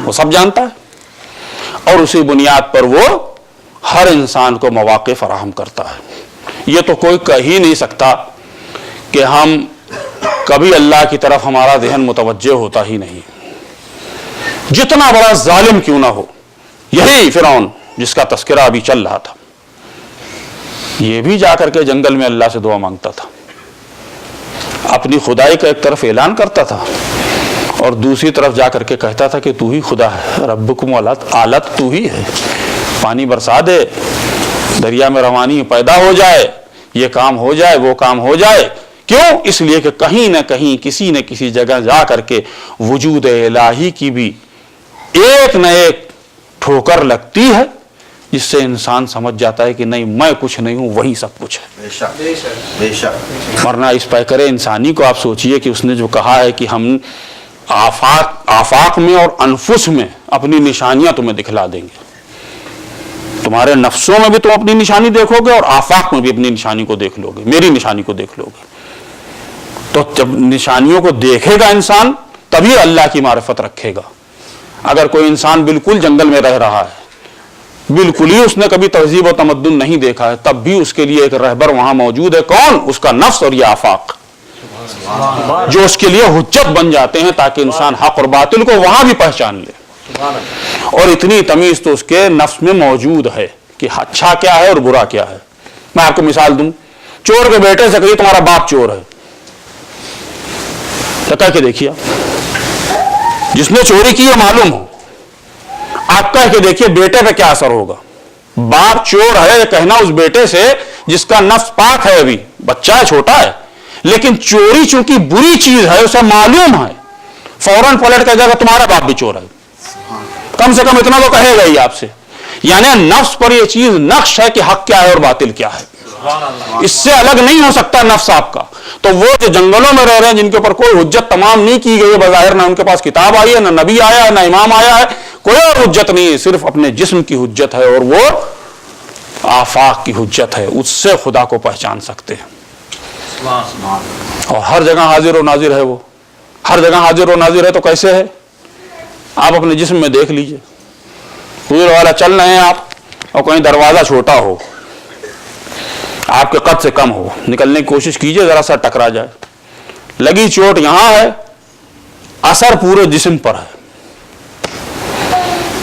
وہ سب جانتا ہے اور اسی بنیاد پر وہ ہر انسان کو مواقع فراہم کرتا ہے. یہ تو کوئی کہہ ہی نہیں سکتا کہ ہم کبھی اللہ کی طرف ہمارا ذہن متوجہ ہوتا ہی نہیں. جتنا بڑا ظالم کیوں نہ ہو. یہی فرعون جس کا تذکرہ ابھی چل رہا تھا یہ بھی جا کر کے جنگل میں اللہ سے دعا مانگتا تھا. اپنی خدائی کا ایک طرف اعلان کرتا تھا اور دوسری طرف جا کر کے کہتا تھا کہ تو ہی خدا ہے. ربکم آلت تو ہی ہے. پانی برسا دے، دریا میں روانی پیدا ہو جائے، یہ کام ہو جائے، وہ کام ہو جائے. کیوں؟ اس لیے کہ کہیں نہ کہیں کسی نہ کسی جگہ جا کر کے وجود الہی کی بھی ایک نہ ایک ٹھوکر لگتی ہے جس سے انسان سمجھ جاتا ہے کہ نہیں، میں کچھ نہیں ہوں، وہی سب کچھ ہے. بے شک. ورنہ اس پیکرے انسانی کو آپ سوچئے کہ اس نے جو کہا ہے کہ ہم آفاق میں اور انفس میں اپنی نشانیاں تمہیں دکھلا دیں گے. تمہارے نفسوں میں بھی تم اپنی نشانی دیکھو گے اور آفاق میں بھی اپنی نشانی کو دیکھ لو گے، میری نشانی کو دیکھ لو گے. تو جب نشانیوں کو دیکھے گا انسان تبھی اللہ کی معرفت رکھے گا. اگر کوئی انسان بالکل جنگل میں رہ رہا ہے، بالکل ہی اس نے کبھی تہذیب و تمدن نہیں دیکھا ہے، تب بھی اس کے لیے ایک رہبر وہاں موجود ہے. کون؟ اس کا نفس اور یہ آفاق، جو اس کے لیے حجت بن جاتے ہیں تاکہ انسان حق اور باطل کو وہاں بھی پہچان لے. اور اتنی تمیز تو اس کے نفس میں موجود ہے کہ اچھا کیا ہے اور برا کیا ہے. میں آپ کو مثال دوں، چور کے بیٹے سے کہیے تمہارا باپ چور ہے، تو کہہ کے دیکھیے. جس نے چوری کی ہے معلوم ہو، آپ کہہ کے دیکھیے بیٹے پہ کیا اثر ہوگا. باپ چور ہے کہنا اس بیٹے سے جس کا نفس پاک ہے، ابھی بچہ ہے، چھوٹا ہے، لیکن چوری چونکہ بری چیز ہے اسے معلوم ہے، فوراً پلٹ کر جائے گا تمہارا باپ بھی چور ہے. کم سے کم اتنا تو کہے گا ہی آپ سے. یعنی نفس پر یہ چیز نقش ہے کہ حق کیا ہے اور باطل کیا ہے. اس سے الگ نہیں ہو سکتا نفس آپ کا. تو وہ جو جنگلوں میں رہ رہے ہیں جن کے اوپر کوئی حجت تمام نہیں کی گئی ہے بظاہر، نہ ان کے پاس کتاب آئی ہے، نہ نبی آیا ہے، نہ امام آیا ہے، کوئی اور حجت نہیں ہے، صرف اپنے جسم کی حجت ہے اور وہ آفاق کی حجت ہے. اس سے خدا کو پہچان سکتے ہیں. اور ہر جگہ حاضر و ناظر ہے. وہ ہر جگہ حاضر و ناظر ہے تو کیسے ہے؟ آپ اپنے جسم میں دیکھ لیجئے. حضور والا چل رہے ہیں آپ اور کہیں دروازہ چھوٹا ہو، آپ کے قد سے کم ہو، نکلنے کی کوشش کیجئے، ذرا سا ٹکرا جائے، لگی چوٹ یہاں ہے، اثر پورے جسم پر ہے.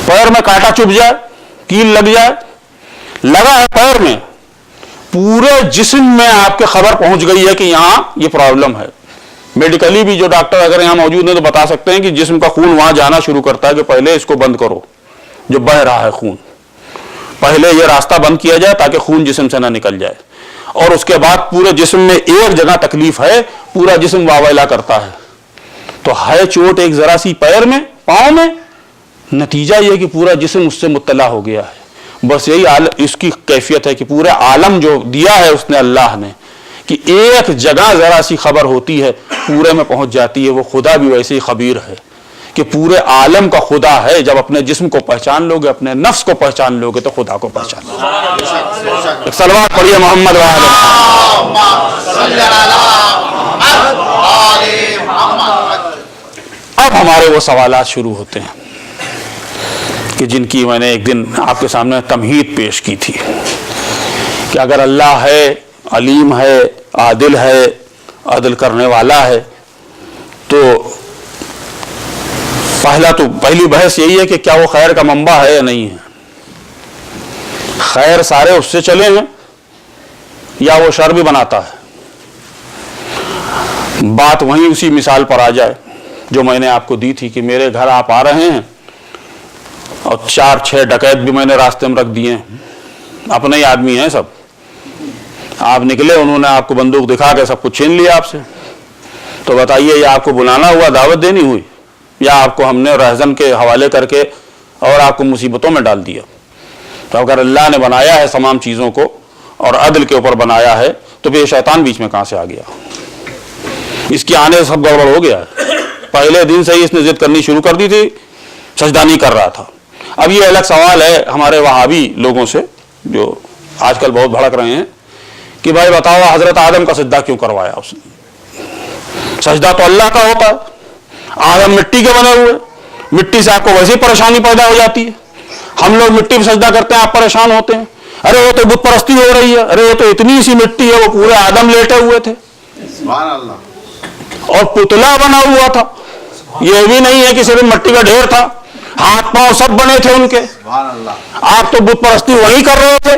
پیر میں کانٹا چبھ جائے، کیل لگ جائے، لگا ہے پیر میں، پورے جسم میں آپ کے خبر پہنچ گئی ہے کہ یہاں یہ پرابلم ہے. میڈیکلی بھی جو ڈاکٹر اگر یہاں موجود ہیں تو بتا سکتے ہیں کہ جسم کا خون وہاں جانا شروع کرتا ہے کہ پہلے اس کو بند کرو، جو بہ رہا ہے خون، پہلے یہ راستہ بند کیا جائے تاکہ خون جسم سے نہ نکل جائے. اور اس کے بعد پورے جسم میں ایک جگہ تکلیف ہے، پورا جسم واویلا کرتا ہے. تو ہے چوٹ ایک ذرا سی پیر میں، پاؤں میں، نتیجہ یہ کہ پورا جسم اس سے مطلع ہو گیا ہے. بس یہی اس کی کیفیت ہے کہ پورے عالم جو دیا ہے اس نے اللہ نے کہ ایک جگہ ذرا سی خبر ہوتی ہے پورے میں پہنچ جاتی ہے. وہ خدا بھی ویسے ہی خبیر ہے کہ پورے عالم کا خدا ہے. جب اپنے جسم کو پہچان لو گے، اپنے نفس کو پہچان لو گے تو خدا کو پہچان لو گے. صلوات پڑھیے محمد اب ہمارے وہ سوالات شروع ہوتے ہیں کہ جن کی میں نے ایک دن آپ کے سامنے تمہید پیش کی تھی کہ اگر اللہ ہے علیم ہے، عادل ہے، عدل کرنے والا ہے، تو پہلی بحث یہی ہے کہ کیا وہ خیر کا منبع ہے یا نہیں ہے؟ خیر سارے اس سے چلے ہیں یا وہ شر بھی بناتا ہے؟ بات وہیں اسی مثال پر آ جائے جو میں نے آپ کو دی تھی کہ میرے گھر آپ آ رہے ہیں اور 4-6 ڈکیت بھی میں نے راستے میں رکھ دیے ہیں، اپنے ہی آدمی ہیں سب، آپ نکلے، انہوں نے آپ کو بندوق دکھا کے سب کچھ چھین لیا آپ سے، تو بتائیے یہ آپ کو بلانا ہوا، دعوت دینی ہوئی، یا آپ کو ہم نے رہزن کے حوالے کر کے اور آپ کو مصیبتوں میں ڈال دیا؟ تو اگر اللہ نے بنایا ہے تمام چیزوں کو اور عدل کے اوپر بنایا ہے تو پھر شیطان بیچ میں کہاں سے آ گیا؟ اس کے آنے سے سب گڑبڑ ہو گیا ہے۔ پہلے دن سے ہی اس نے ضد کرنی شروع کر دی تھی، سجدہ نہیں کر رہا تھا۔ اب یہ الگ سوال ہے ہمارے وہابی لوگوں سے جو آج کل بہت بھڑک رہے ہیں کہ بھائی بتاؤ حضرت آدم کا سجدہ کیوں کروایا اس نے؟ سجدہ تو اللہ کا ہوتا ہے، آدم مٹی کے بنے ہوئے، مٹی سے آپ کو ویسے پریشانی پیدا ہو جاتی ہے، ہم لوگ مٹی پہ سجدہ کرتے ہیں، آپ پریشان ہوتے ہیں، ارے وہ تو بت پرستی ہو رہی ہے، ارے وہ تو اتنی سی مٹی ہے، وہ پورے آدم لیٹے ہوئے تھے سبحان اللہ، اور پتلا بنا ہوا تھا، یہ بھی نہیں ہے کہ صرف مٹی کا ڈھیر تھا، ہاتھ پاؤں سب بنے تھے ان کے، سبحان اللہ، آپ تو بت پرستی وہی کر رہے تھے،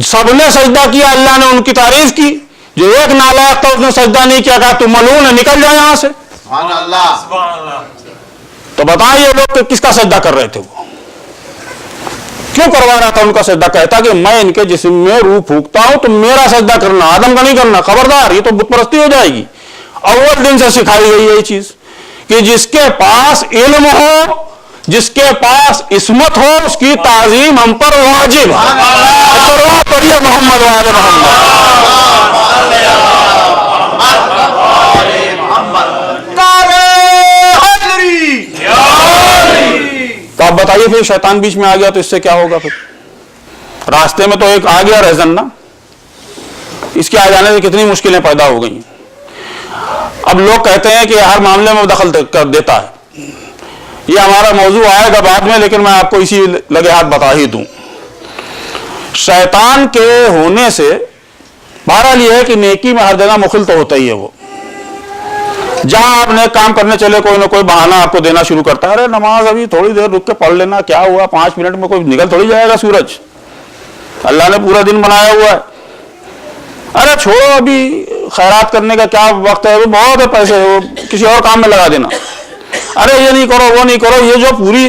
سب نے سجدہ کیا، اللہ نے ان کی تعریف کی، جو ایک نالائق تھا اس نے سجدہ نہیں کیا، کہا تو ملعون ہے، نکل جائے یہاں سے۔ سبحان اللہ، تو بتائیں یہ لوگ کس کا سجدہ کر رہے تھے؟ وہ کیوں کروا رہا تھا ان کا سجدہ؟ کہتا کہ میں ان کے جسم میں روح پھونکتا ہوں تو میرا سجدہ کرنا، آدم کا نہیں کرنا، خبردار، یہ تو بت پرستی ہو جائے گی۔ اول دن سے سکھائی گئی ہے یہ چیز کہ جس کے پاس علم ہو، جس کے پاس عصمت ہو، اس کی تعظیم ہم پر واجب ہے۔ پڑھیے محمد وآل تو آپ بتائیے پھر شیطان بیچ میں آ گیا تو اس سے کیا ہوگا؟ پھر راستے میں تو ایک آ گیا رہزن نا، اس کے آ جانے سے کتنی مشکلیں پیدا ہو گئی۔ اب لوگ کہتے ہیں کہ ہر معاملے میں دخل کر دیتا ہے، یہ ہمارا موضوع آئے گا بعد میں، لیکن میں آپ کو اسی لگے ہاتھ بتا ہی دوں۔ شیطان کے ہونے سے بہرحال یہ ہے کہ نیکی میں ہر جگہ مخل تو ہوتا ہی ہے، وہ جہاں آپ نیک کام کرنے چلے کوئی نہ کوئی بہانہ آپ کو دینا شروع کرتا ہے، ارے نماز ابھی تھوڑی دیر رک کے پڑھ لینا، کیا ہوا 5 منٹ میں کوئی نکل تھوڑی جائے گا سورج، اللہ نے پورا دن بنایا ہوا ہے، ارے چھوڑو ابھی خیرات کرنے کا کیا وقت ہے، بہت ہے پیسے، وہ کسی اور کام میں لگا دینا، ارے یہ نہیں کرو وہ نہیں کرو۔ یہ جو پوری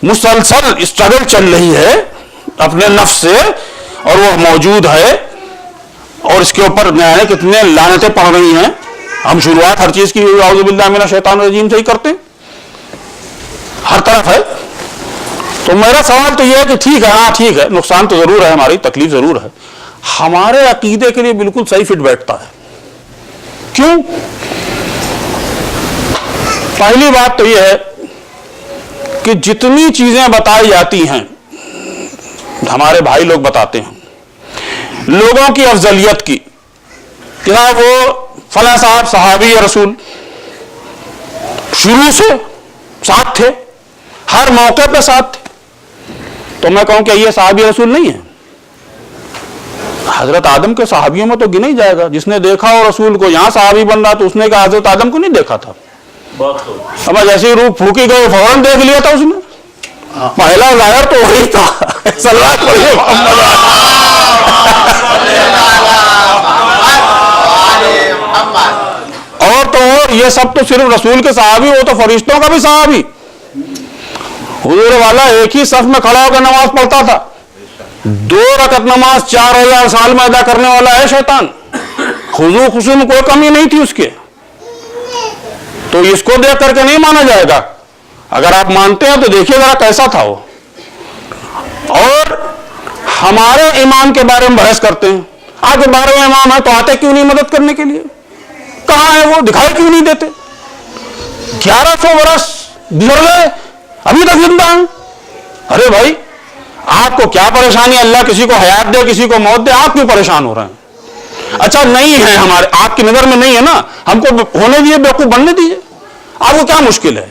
مسلسل اسٹرگل چل رہی ہے اپنے نفس سے، اور وہ موجود ہے، اور اس کے اوپر کتنے لعنتیں پڑ رہی ہیں، ہم شروعات ہر چیز کی اعوذ باللہ من الشیطان الرجیم سے ہی کرتے ہیں، ہر طرف ہے۔ تو میرا سوال تو یہ ہے کہ ٹھیک ہے، ہاں ٹھیک ہے، نقصان تو ضرور ہے، ہماری تکلیف ضرور ہے، ہمارے عقیدے کے لیے بالکل صحیح فٹ بیٹھتا ہے۔ کیوں؟ پہلی بات تو یہ ہے کہ جتنی چیزیں بتائی جاتی ہیں، ہمارے بھائی لوگ بتاتے ہیں لوگوں کی افضلیت کی، کہ وہ فلاں صاحب صحابی رسول شروع سے ساتھ تھے، ہر موقع پہ ساتھ تھے، تو میں کہوں کہ یہ صحابی رسول نہیں ہے؟ حضرت آدم کے صحابیوں میں تو گنا ہی جائے گا، جس نے دیکھا ہو رسول کو یہاں صحابی بن رہا تو اس نے کہا حضرت آدم کو نہیں دیکھا تھا، اب جیسے روح پھونکی گئے فوراً دیکھ لیا تھا اس نے، پہلا ظاہر تو وہی تھا۔ صلوات پڑھیے محمد۔ اور تو اور یہ سب تو صرف رسول کے صحابی، وہ تو فرشتوں کا بھی صحابی، حضور والا ایک ہی صف میں کھڑا ہو کر نماز پڑھتا تھا، 2 رکعت نماز 4000 سال میں ادا کرنے والا ہے شیطان، خضوع خشوع میں کوئی کمی نہیں تھی اس کے، تو اس کو دیکھ کر کے نہیں مانا جائے گا، اگر آپ مانتے ہیں تو دیکھیے ذرا کیسا تھا وہ۔ اور ہمارے امام کے بارے میں بحث کرتے ہیں، آپ کے بارے میں امام ہے تو آتے کیوں نہیں مدد کرنے کے لیے؟ کہاں ہے وہ؟ دکھائی کیوں نہیں دیتے؟ 1100 برس گزر گئے ابھی تک زندہ ہیں۔ ارے بھائی آپ کو کیا پریشانی؟ اللہ کسی کو حیات دے کسی کو موت دے، آپ کیوں پریشان ہو رہے ہیں؟ اچھا نہیں ہے ہمارے، آپ کی نظر میں نہیں ہے نا، ہم کو ہونے دیجیے، بیوقوف بننے دیجیے، آپ کو کیا مشکل ہے؟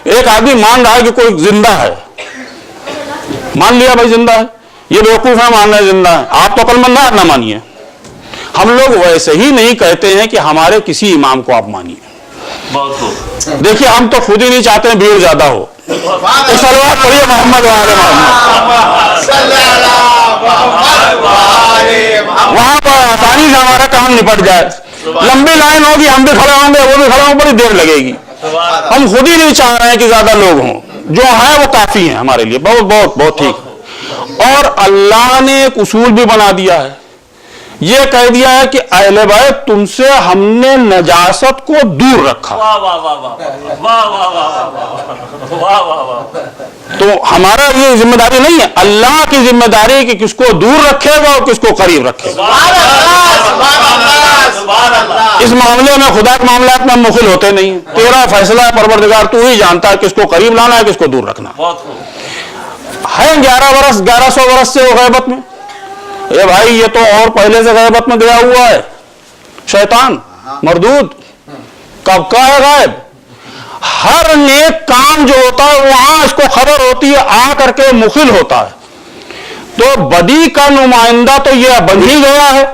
ایک آدمی مان رہا ہے کہ کوئی زندہ ہے، مان لیا بھائی زندہ ہے، یہ بیوقوف ہے مان رہے زندہ ہے، آپ تو عقل مند نہ مانیے، ہم لوگ ویسے ہی نہیں کہتے ہیں کہ ہمارے کسی امام کو آپ مانیے. بہت خوب. دیکھیے ہم تو خود ہی نہیں چاہتے ہیں بھیڑ زیادہ ہو. صلوات پڑھیے محمد وعلى محمد. وہاں پر آسانی سے ہمارا کام نپٹ جائے. لمبی لائن ہوگی, ہم بھی کھڑے ہوں گے, وہ بھی کھڑے ہوں, بڑی دیر لگے گی. ہم خود ہی نہیں چاہ رہے ہیں کہ زیادہ لوگ ہوں, جو ہیں وہ کافی ہیں ہمارے لیے. بہت بہت بہت ٹھیک. اور اللہ نے ایک اصول بھی بنا دیا ہے, یہ کہہ دیا ہے کہ اہل بیت تم سے ہم نے نجاست کو دور رکھا. واہ واہ واہ واہ واہ واہ واہ واہ واہ واہ. تو ہمارا یہ ذمہ داری نہیں ہے, اللہ کی ذمہ داری کہ کس کو دور رکھے گا اور کس کو قریب رکھے گا. اس معاملے میں خدا کے معاملات میں ہم مخل ہوتے نہیں. تیرا فیصلہ ہے پروردگار, تو ہی جانتا ہے کس کو قریب لانا ہے کس کو دور رکھنا ہے. 1100 برس سے وہ غیبت میں. اے بھائی یہ تو اور پہلے سے غیبت میں گیا ہوا ہے شیطان مردود. کب کا ہے غائب؟ ہر نیک کام جو ہوتا ہے وہاں اس کو خبر ہوتی ہے, آ کر کے مخل ہوتا ہے. تو بدی کا نمائندہ تو یہ بن ہی گیا ہے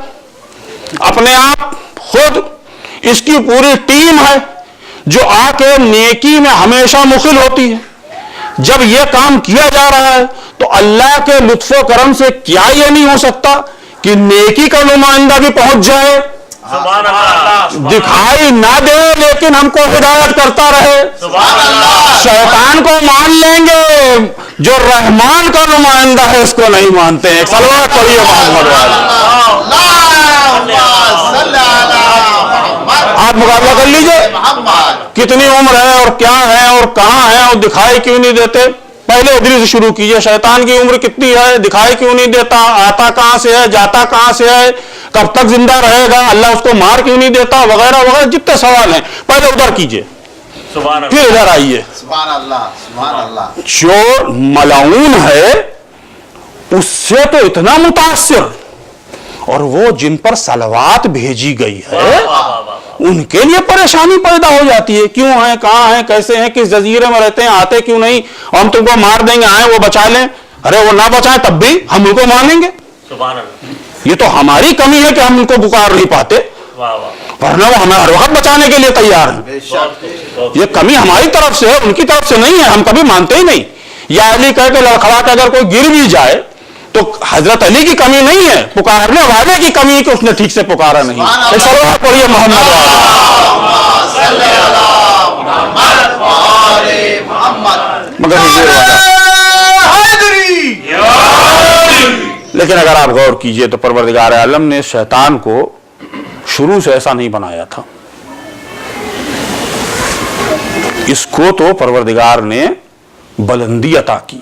اپنے آپ خود. اس کی پوری ٹیم ہے جو آ کے نیکی میں ہمیشہ مخل ہوتی ہے. جب یہ کام کیا جا رہا ہے تو اللہ کے لطف و کرم سے کیا یہ نہیں ہو سکتا کہ نیکی کا نمائندہ بھی پہنچ جائے, دکھائی نہ دے لیکن ہم کو ہدایت کرتا رہے. شیطان کو مان لیں گے, جو رحمان کا نمائندہ ہے اس کو نہیں مانتے ہیں. صلوات پڑھیے محمد والے. آپ مقابلہ کر لیجئے کتنی عمر ہے اور کیا ہے اور کہاں ہے اور دکھائی کیوں نہیں دیتے. پہلے ادھر سے شروع کیجئے, شیطان کی عمر کتنی ہے, دکھائی کیوں نہیں دیتا, آتا کہاں سے ہے, جاتا کہاں سے ہے, کب تک زندہ رہے گا, اللہ اس کو مار کیوں نہیں دیتا, وغیرہ وغیرہ جتنے سوال ہیں پہلے ادھر کیجئے پھر ادھر آئیے. جو ملعون ہے اس سے تو اتنا متاثر, اور وہ جن پر صلوات بھیجی گئی ہے ان کے لیے پریشانی پیدا ہو جاتی ہے. کیوں ہیں, کہاں ہیں, کیسے ہیں, کس جزیرے میں رہتے ہیں, آتے کیوں نہیں, ہم تم کو مار دیں گے, آئیں وہ بچا لیں. ارے وہ نہ بچائیں تب بھی ہم ان کو مانیں گے. یہ تو ہماری کمی ہے کہ ہم ان کو پکار نہیں پاتے, ورنہ وہ ہمیں ہر وقت بچانے کے لیے تیار ہیں. یہ کمی ہماری طرف سے ہے, ان کی طرف سے نہیں ہے. ہم کبھی مانتے ہی نہیں. یا علی کہہ کے لڑکھڑا کے اگر کوئی گر بھی جائے تو حضرت علی کی کمی نہیں ہے, پکارنے والے کی کمی ہے کہ اس نے ٹھیک سے پکارا نہیں. صلوات پڑھیے محمد مگر لیکن اگر آپ غور کیجئے تو پروردگار عالم نے شیطان کو شروع سے ایسا نہیں بنایا تھا. اس کو تو پروردگار نے بلندی عطا کی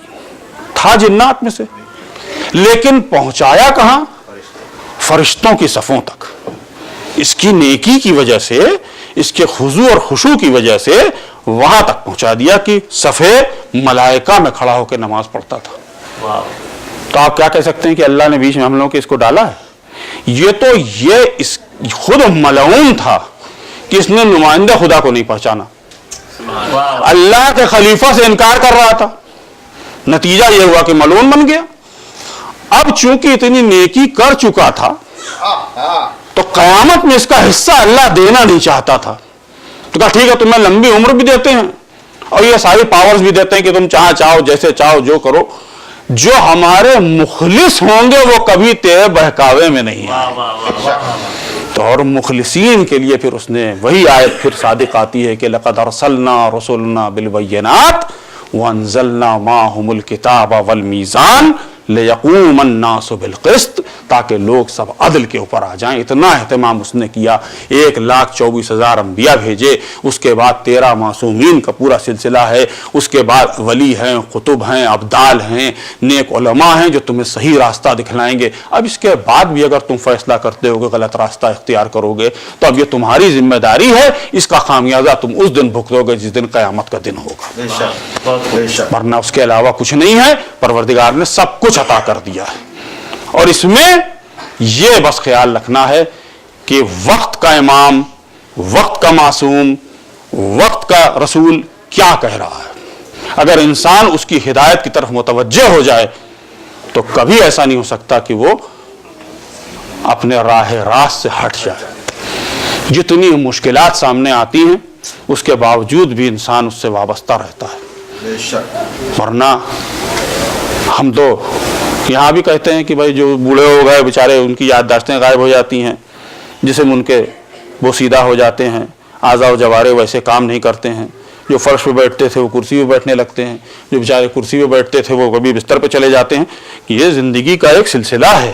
تھا جنات میں سے, لیکن پہنچایا کہاں؟ فرشتوں کی صفوں تک. اس کی نیکی کی وجہ سے, اس کے خضوع اور خشوع کی وجہ سے وہاں تک پہنچا دیا کہ صفے ملائکہ میں کھڑا ہو کے نماز پڑھتا تھا. تو آپ کیا کہہ سکتے ہیں کہ اللہ نے بیچ میں ہم لوگوں کے اس کو ڈالا ہے؟ یہ تو اس خود ملعون تھا کہ اس نے نمائندہ خدا کو نہیں پہچانا, اللہ کے خلیفہ سے انکار کر رہا تھا. نتیجہ یہ ہوا کہ ملعون بن گیا. اب چونکہ اتنی نیکی کر چکا تھا تو قیامت میں اس کا حصہ اللہ دینا نہیں چاہتا تھا. تو کہا ٹھیک ہے, تمہیں لمبی عمر بھی دیتے ہیں اور یہ ساری پاورز بھی دیتے ہیں کہ تم جہاں چاہو جیسے چاہو جو کرو. جو ہمارے مخلص ہوں گے وہ کبھی تیرے بہکاوے میں نہیں آئے. تو اور مخلصین کے لیے پھر اس نے وہی آیت پھر صادق آتی ہے کہ لقد ارسلنا رسلنا بالبینات وانزلنا معهم الکتاب والمیزان لیقوم الناس بالقسط, تاکہ لوگ سب عدل کے اوپر آ جائیں. اتنا اہتمام اس نے کیا. 1,24,000 انبیاء بھیجے, اس کے بعد 13 معصومین کا پورا سلسلہ ہے, اس کے بعد ولی ہیں, قطب ہیں, ابدال ہیں, نیک علماء ہیں جو تمہیں صحیح راستہ دکھلائیں گے. اب اس کے بعد بھی اگر تم فیصلہ کرتے ہو کہ غلط راستہ اختیار کرو گے تو اب یہ تمہاری ذمہ داری ہے, اس کا خامیازہ تم اس دن بھگتو گے جس دن قیامت کا دن ہوگا, ورنہ اس کے علاوہ کچھ نہیں ہے. پروردگار نے سب کچھ عطا کر دیا ہے. اور اس میں یہ بس خیال رکھنا ہے کہ وقت کا امام, وقت کا معصوم, وقت کا رسول کیا کہہ رہا ہے. اگر انسان اس کی ہدایت کی طرف متوجہ ہو جائے تو کبھی ایسا نہیں ہو سکتا کہ وہ اپنے راہ راست سے ہٹ جائے. جتنی مشکلات سامنے آتی ہیں اس کے باوجود بھی انسان اس سے وابستہ رہتا ہے. بے شک. ورنہ ہم تو یہاں بھی کہتے ہیں کہ بھائی جو بوڑھے ہو گئے بیچارے ان کی یادداشتیں غائب ہو جاتی ہیں، جسم ان کے وہ سیدھا ہو جاتے ہیں، اعضاء و جوارے ویسے کام نہیں کرتے ہیں. جو فرش پہ بیٹھتے تھے وہ کرسی پہ بیٹھنے لگتے ہیں، جو بیچارے کرسی پہ بیٹھتے تھے وہ کبھی بستر پہ چلے جاتے ہیں. یہ زندگی کا ایک سلسلہ ہے،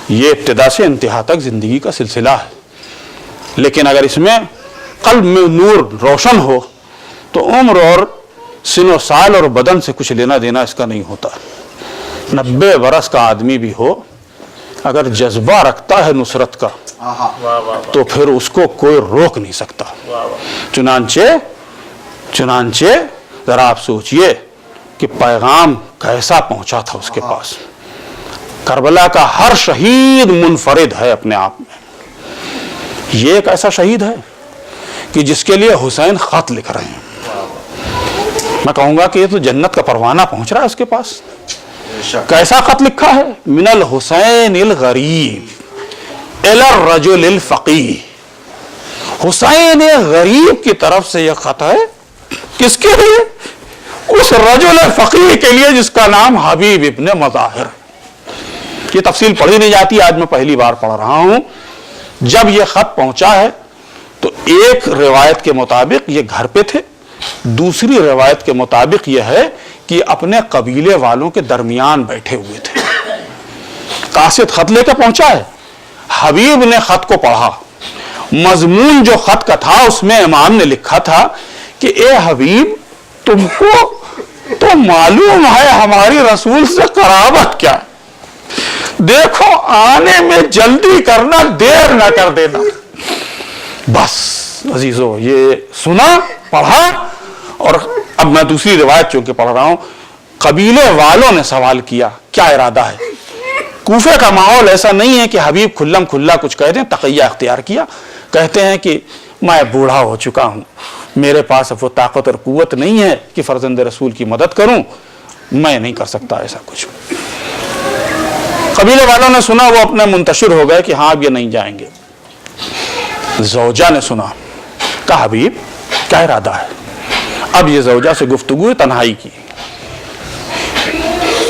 یہ ابتدا سے انتہا تک زندگی کا سلسلہ ہے. لیکن اگر اس میں قلب میں نور روشن ہو تو عمر اور سن و سال اور بدن سے کچھ لینا دینا اس کا نہیں ہوتا. 90 برس کا آدمی بھی ہو اگر جذبہ رکھتا ہے نصرت کا آہا. واہ واہ تو پھر اس کو کوئی روک نہیں سکتا. واہ واہ. چنانچہ ذرا آپ سوچئے کہ پیغام کیسا پہنچا تھا اس کے پاس. کربلا کا ہر شہید منفرد ہے اپنے آپ میں. یہ ایک ایسا شہید ہے کہ جس کے لیے حسین خط لکھ رہے ہیں. میں کہوں گا کہ یہ تو جنت کا پروانہ پہنچ رہا ہے اس کے پاس. بے شک. کیسا خط لکھا ہے؟ من الحسین الغریب الی الرجل الفقیہ. حسین غریب کی طرف سے یہ خط ہے. کس کے لیے؟ اس رجل فقیہ کے لیے جس کا نام حبیب ابن مظاہر. یہ تفصیل پڑھی نہیں جاتی، آج میں پہلی بار پڑھ رہا ہوں. جب یہ خط پہنچا ہے تو ایک روایت کے مطابق یہ گھر پہ تھے، دوسری روایت کے مطابق یہ ہے کہ اپنے قبیلے والوں کے درمیان بیٹھے ہوئے تھے. قاصد خط لے کے پہنچا ہے. حبیب نے خط کو پڑھا. مضمون جو خط کا تھا اس میں امام نے لکھا تھا کہ اے حبیب، تم کو تو معلوم ہے ہماری رسول سے قرابت کیا ہے، دیکھو آنے میں جلدی کرنا، دیر نہ کر دینا. بس عزیزو یہ سنا، پڑھا. اور اب میں دوسری روایت چونکہ پڑھ رہا ہوں. قبیلے والوں نے سوال کیا کیا ارادہ ہے. کوفے کا ماحول ایسا نہیں ہے کہ حبیب کھلم کھلا کچھ کہہ دیں. تقیہ اختیار کیا. کہتے ہیں کہ میں بوڑھا ہو چکا ہوں، میرے پاس اب وہ طاقت اور قوت نہیں ہے کہ فرزند رسول کی مدد کروں، میں نہیں کر سکتا ایسا کچھ. قبیلے والوں نے سنا، وہ اپنے منتشر ہو گئے کہ ہاں اب یہ نہیں جائیں گے. زوجہ نے سنا، کہا حبیب کیا ارادہ ہے. اب یہ زوجہ سے گفتگو تنہائی کی.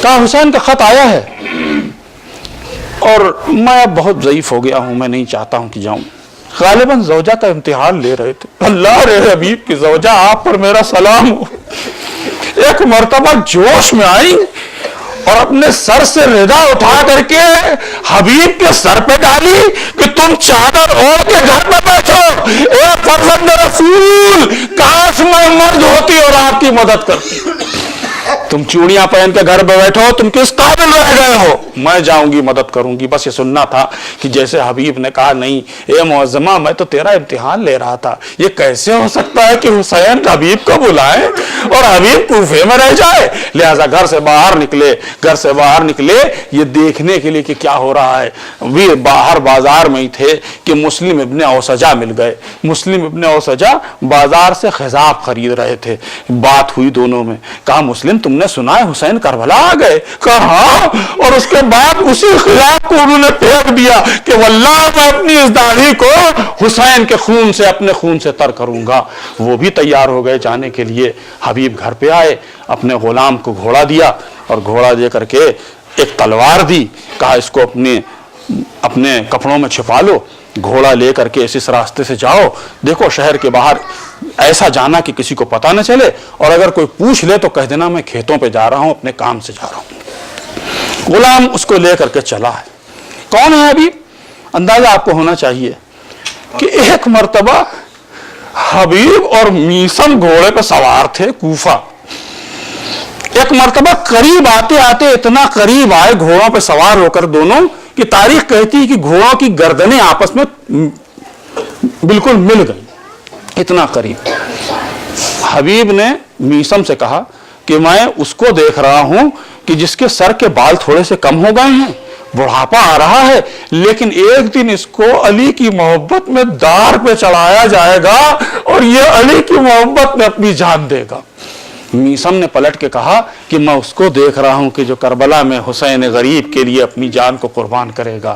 کہا حسین کا خط آیا ہے اور میں اب بہت ضعیف ہو گیا ہوں، میں نہیں چاہتا ہوں کہ جاؤں. غالباً زوجہ کا امتحان لے رہے تھے. اللہ رے حبیب کی زوجہ، آپ پر میرا سلام ہو. ایک مرتبہ جوش میں آئی اور اپنے سر سے ردا اٹھا کر کے حبیب کے سر پہ ڈالی کہ تم چادر اوڑھ کے گھر میں بیٹھو. اے فرزند رسول، کاش میں مرد ہوتی اور آپ کی مدد کرتی. تم چوڑیاں پہن کے گھر پہ بیٹھو، تم کس قابل رہ گئے ہو، میں جاؤں گی مدد کروں گی. بس یہ سننا تھا کہ جیسے حبیب نے کہا نہیں اے معظمہ، میں تو تیرا امتحان لے رہا تھا. یہ کیسے ہو سکتا ہے کہ حسین حبیب کو بلائے اور حبیب کوفے میں رہ جائے. لہذا گھر سے باہر نکلے یہ دیکھنے کے لیے کہ کیا ہو رہا ہے. وہ باہر بازار میں ہی تھے کہ مسلم ابن اوسجہ مل گئے. مسلم ابن اوسجہ بازار سے خضاب خرید رہے تھے. بات ہوئی دونوں میں. کہا مسلم تم نے سنا ہے حسین کربلا آ گئے؟ کہا ہاں. اور اس کے بعد اسی خلاف کو انہوں نے پھینک دیا کہ واللہ میں اپنی اس داڑھی کو حسین کے خون سے، اپنے خون سے تر کروں گا. وہ بھی تیار ہو گئے جانے کے لیے. حبیب گھر پہ آئے، اپنے غلام کو گھوڑا دیا اور گھوڑا دے کر کے ایک تلوار دی. کہا اس کو اپنے کپڑوں میں چھپا لو، گھوڑا لے کر کے اس راستے سے جاؤ. دیکھو شہر کے باہر ایسا جانا کہ کسی کو پتہ نہ چلے، اور اگر کوئی پوچھ لے تو کہہ دینا میں کھیتوں پہ جا رہا ہوں، اپنے کام سے جا رہا ہوں. غلام اس کو لے کر کے چلا ہے. کون ہے ابھی؟ اندازہ آپ کو ہونا چاہیے کہ ایک مرتبہ حبیب اور میسم گھوڑے پہ سوار تھے کوفہ. ایک مرتبہ قریب آتے آتے اتنا قریب آئے گھوڑوں پہ سوار ہو کر دونوں کہ تاریخ کہتی ہے کہ گھوڑوں کی گردنیں آپس میں بالکل مل گئی. اتنا قریب. حبیب نے میسم سے کہا کہ میں اس کو دیکھ رہا ہوں کہ جس کے سر کے بال تھوڑے سے کم ہو گئے ہیں، بڑھاپا آ رہا ہے، لیکن ایک دن اس کو علی کی محبت میں دار پہ چڑھایا جائے گا اور یہ علی کی محبت میں اپنی جان دے گا. میسم نے پلٹ کے کہا کہ میں اس کو دیکھ رہا ہوں کہ جو کربلا میں حسین غریب کے لیے اپنی جان کو قربان کرے گا.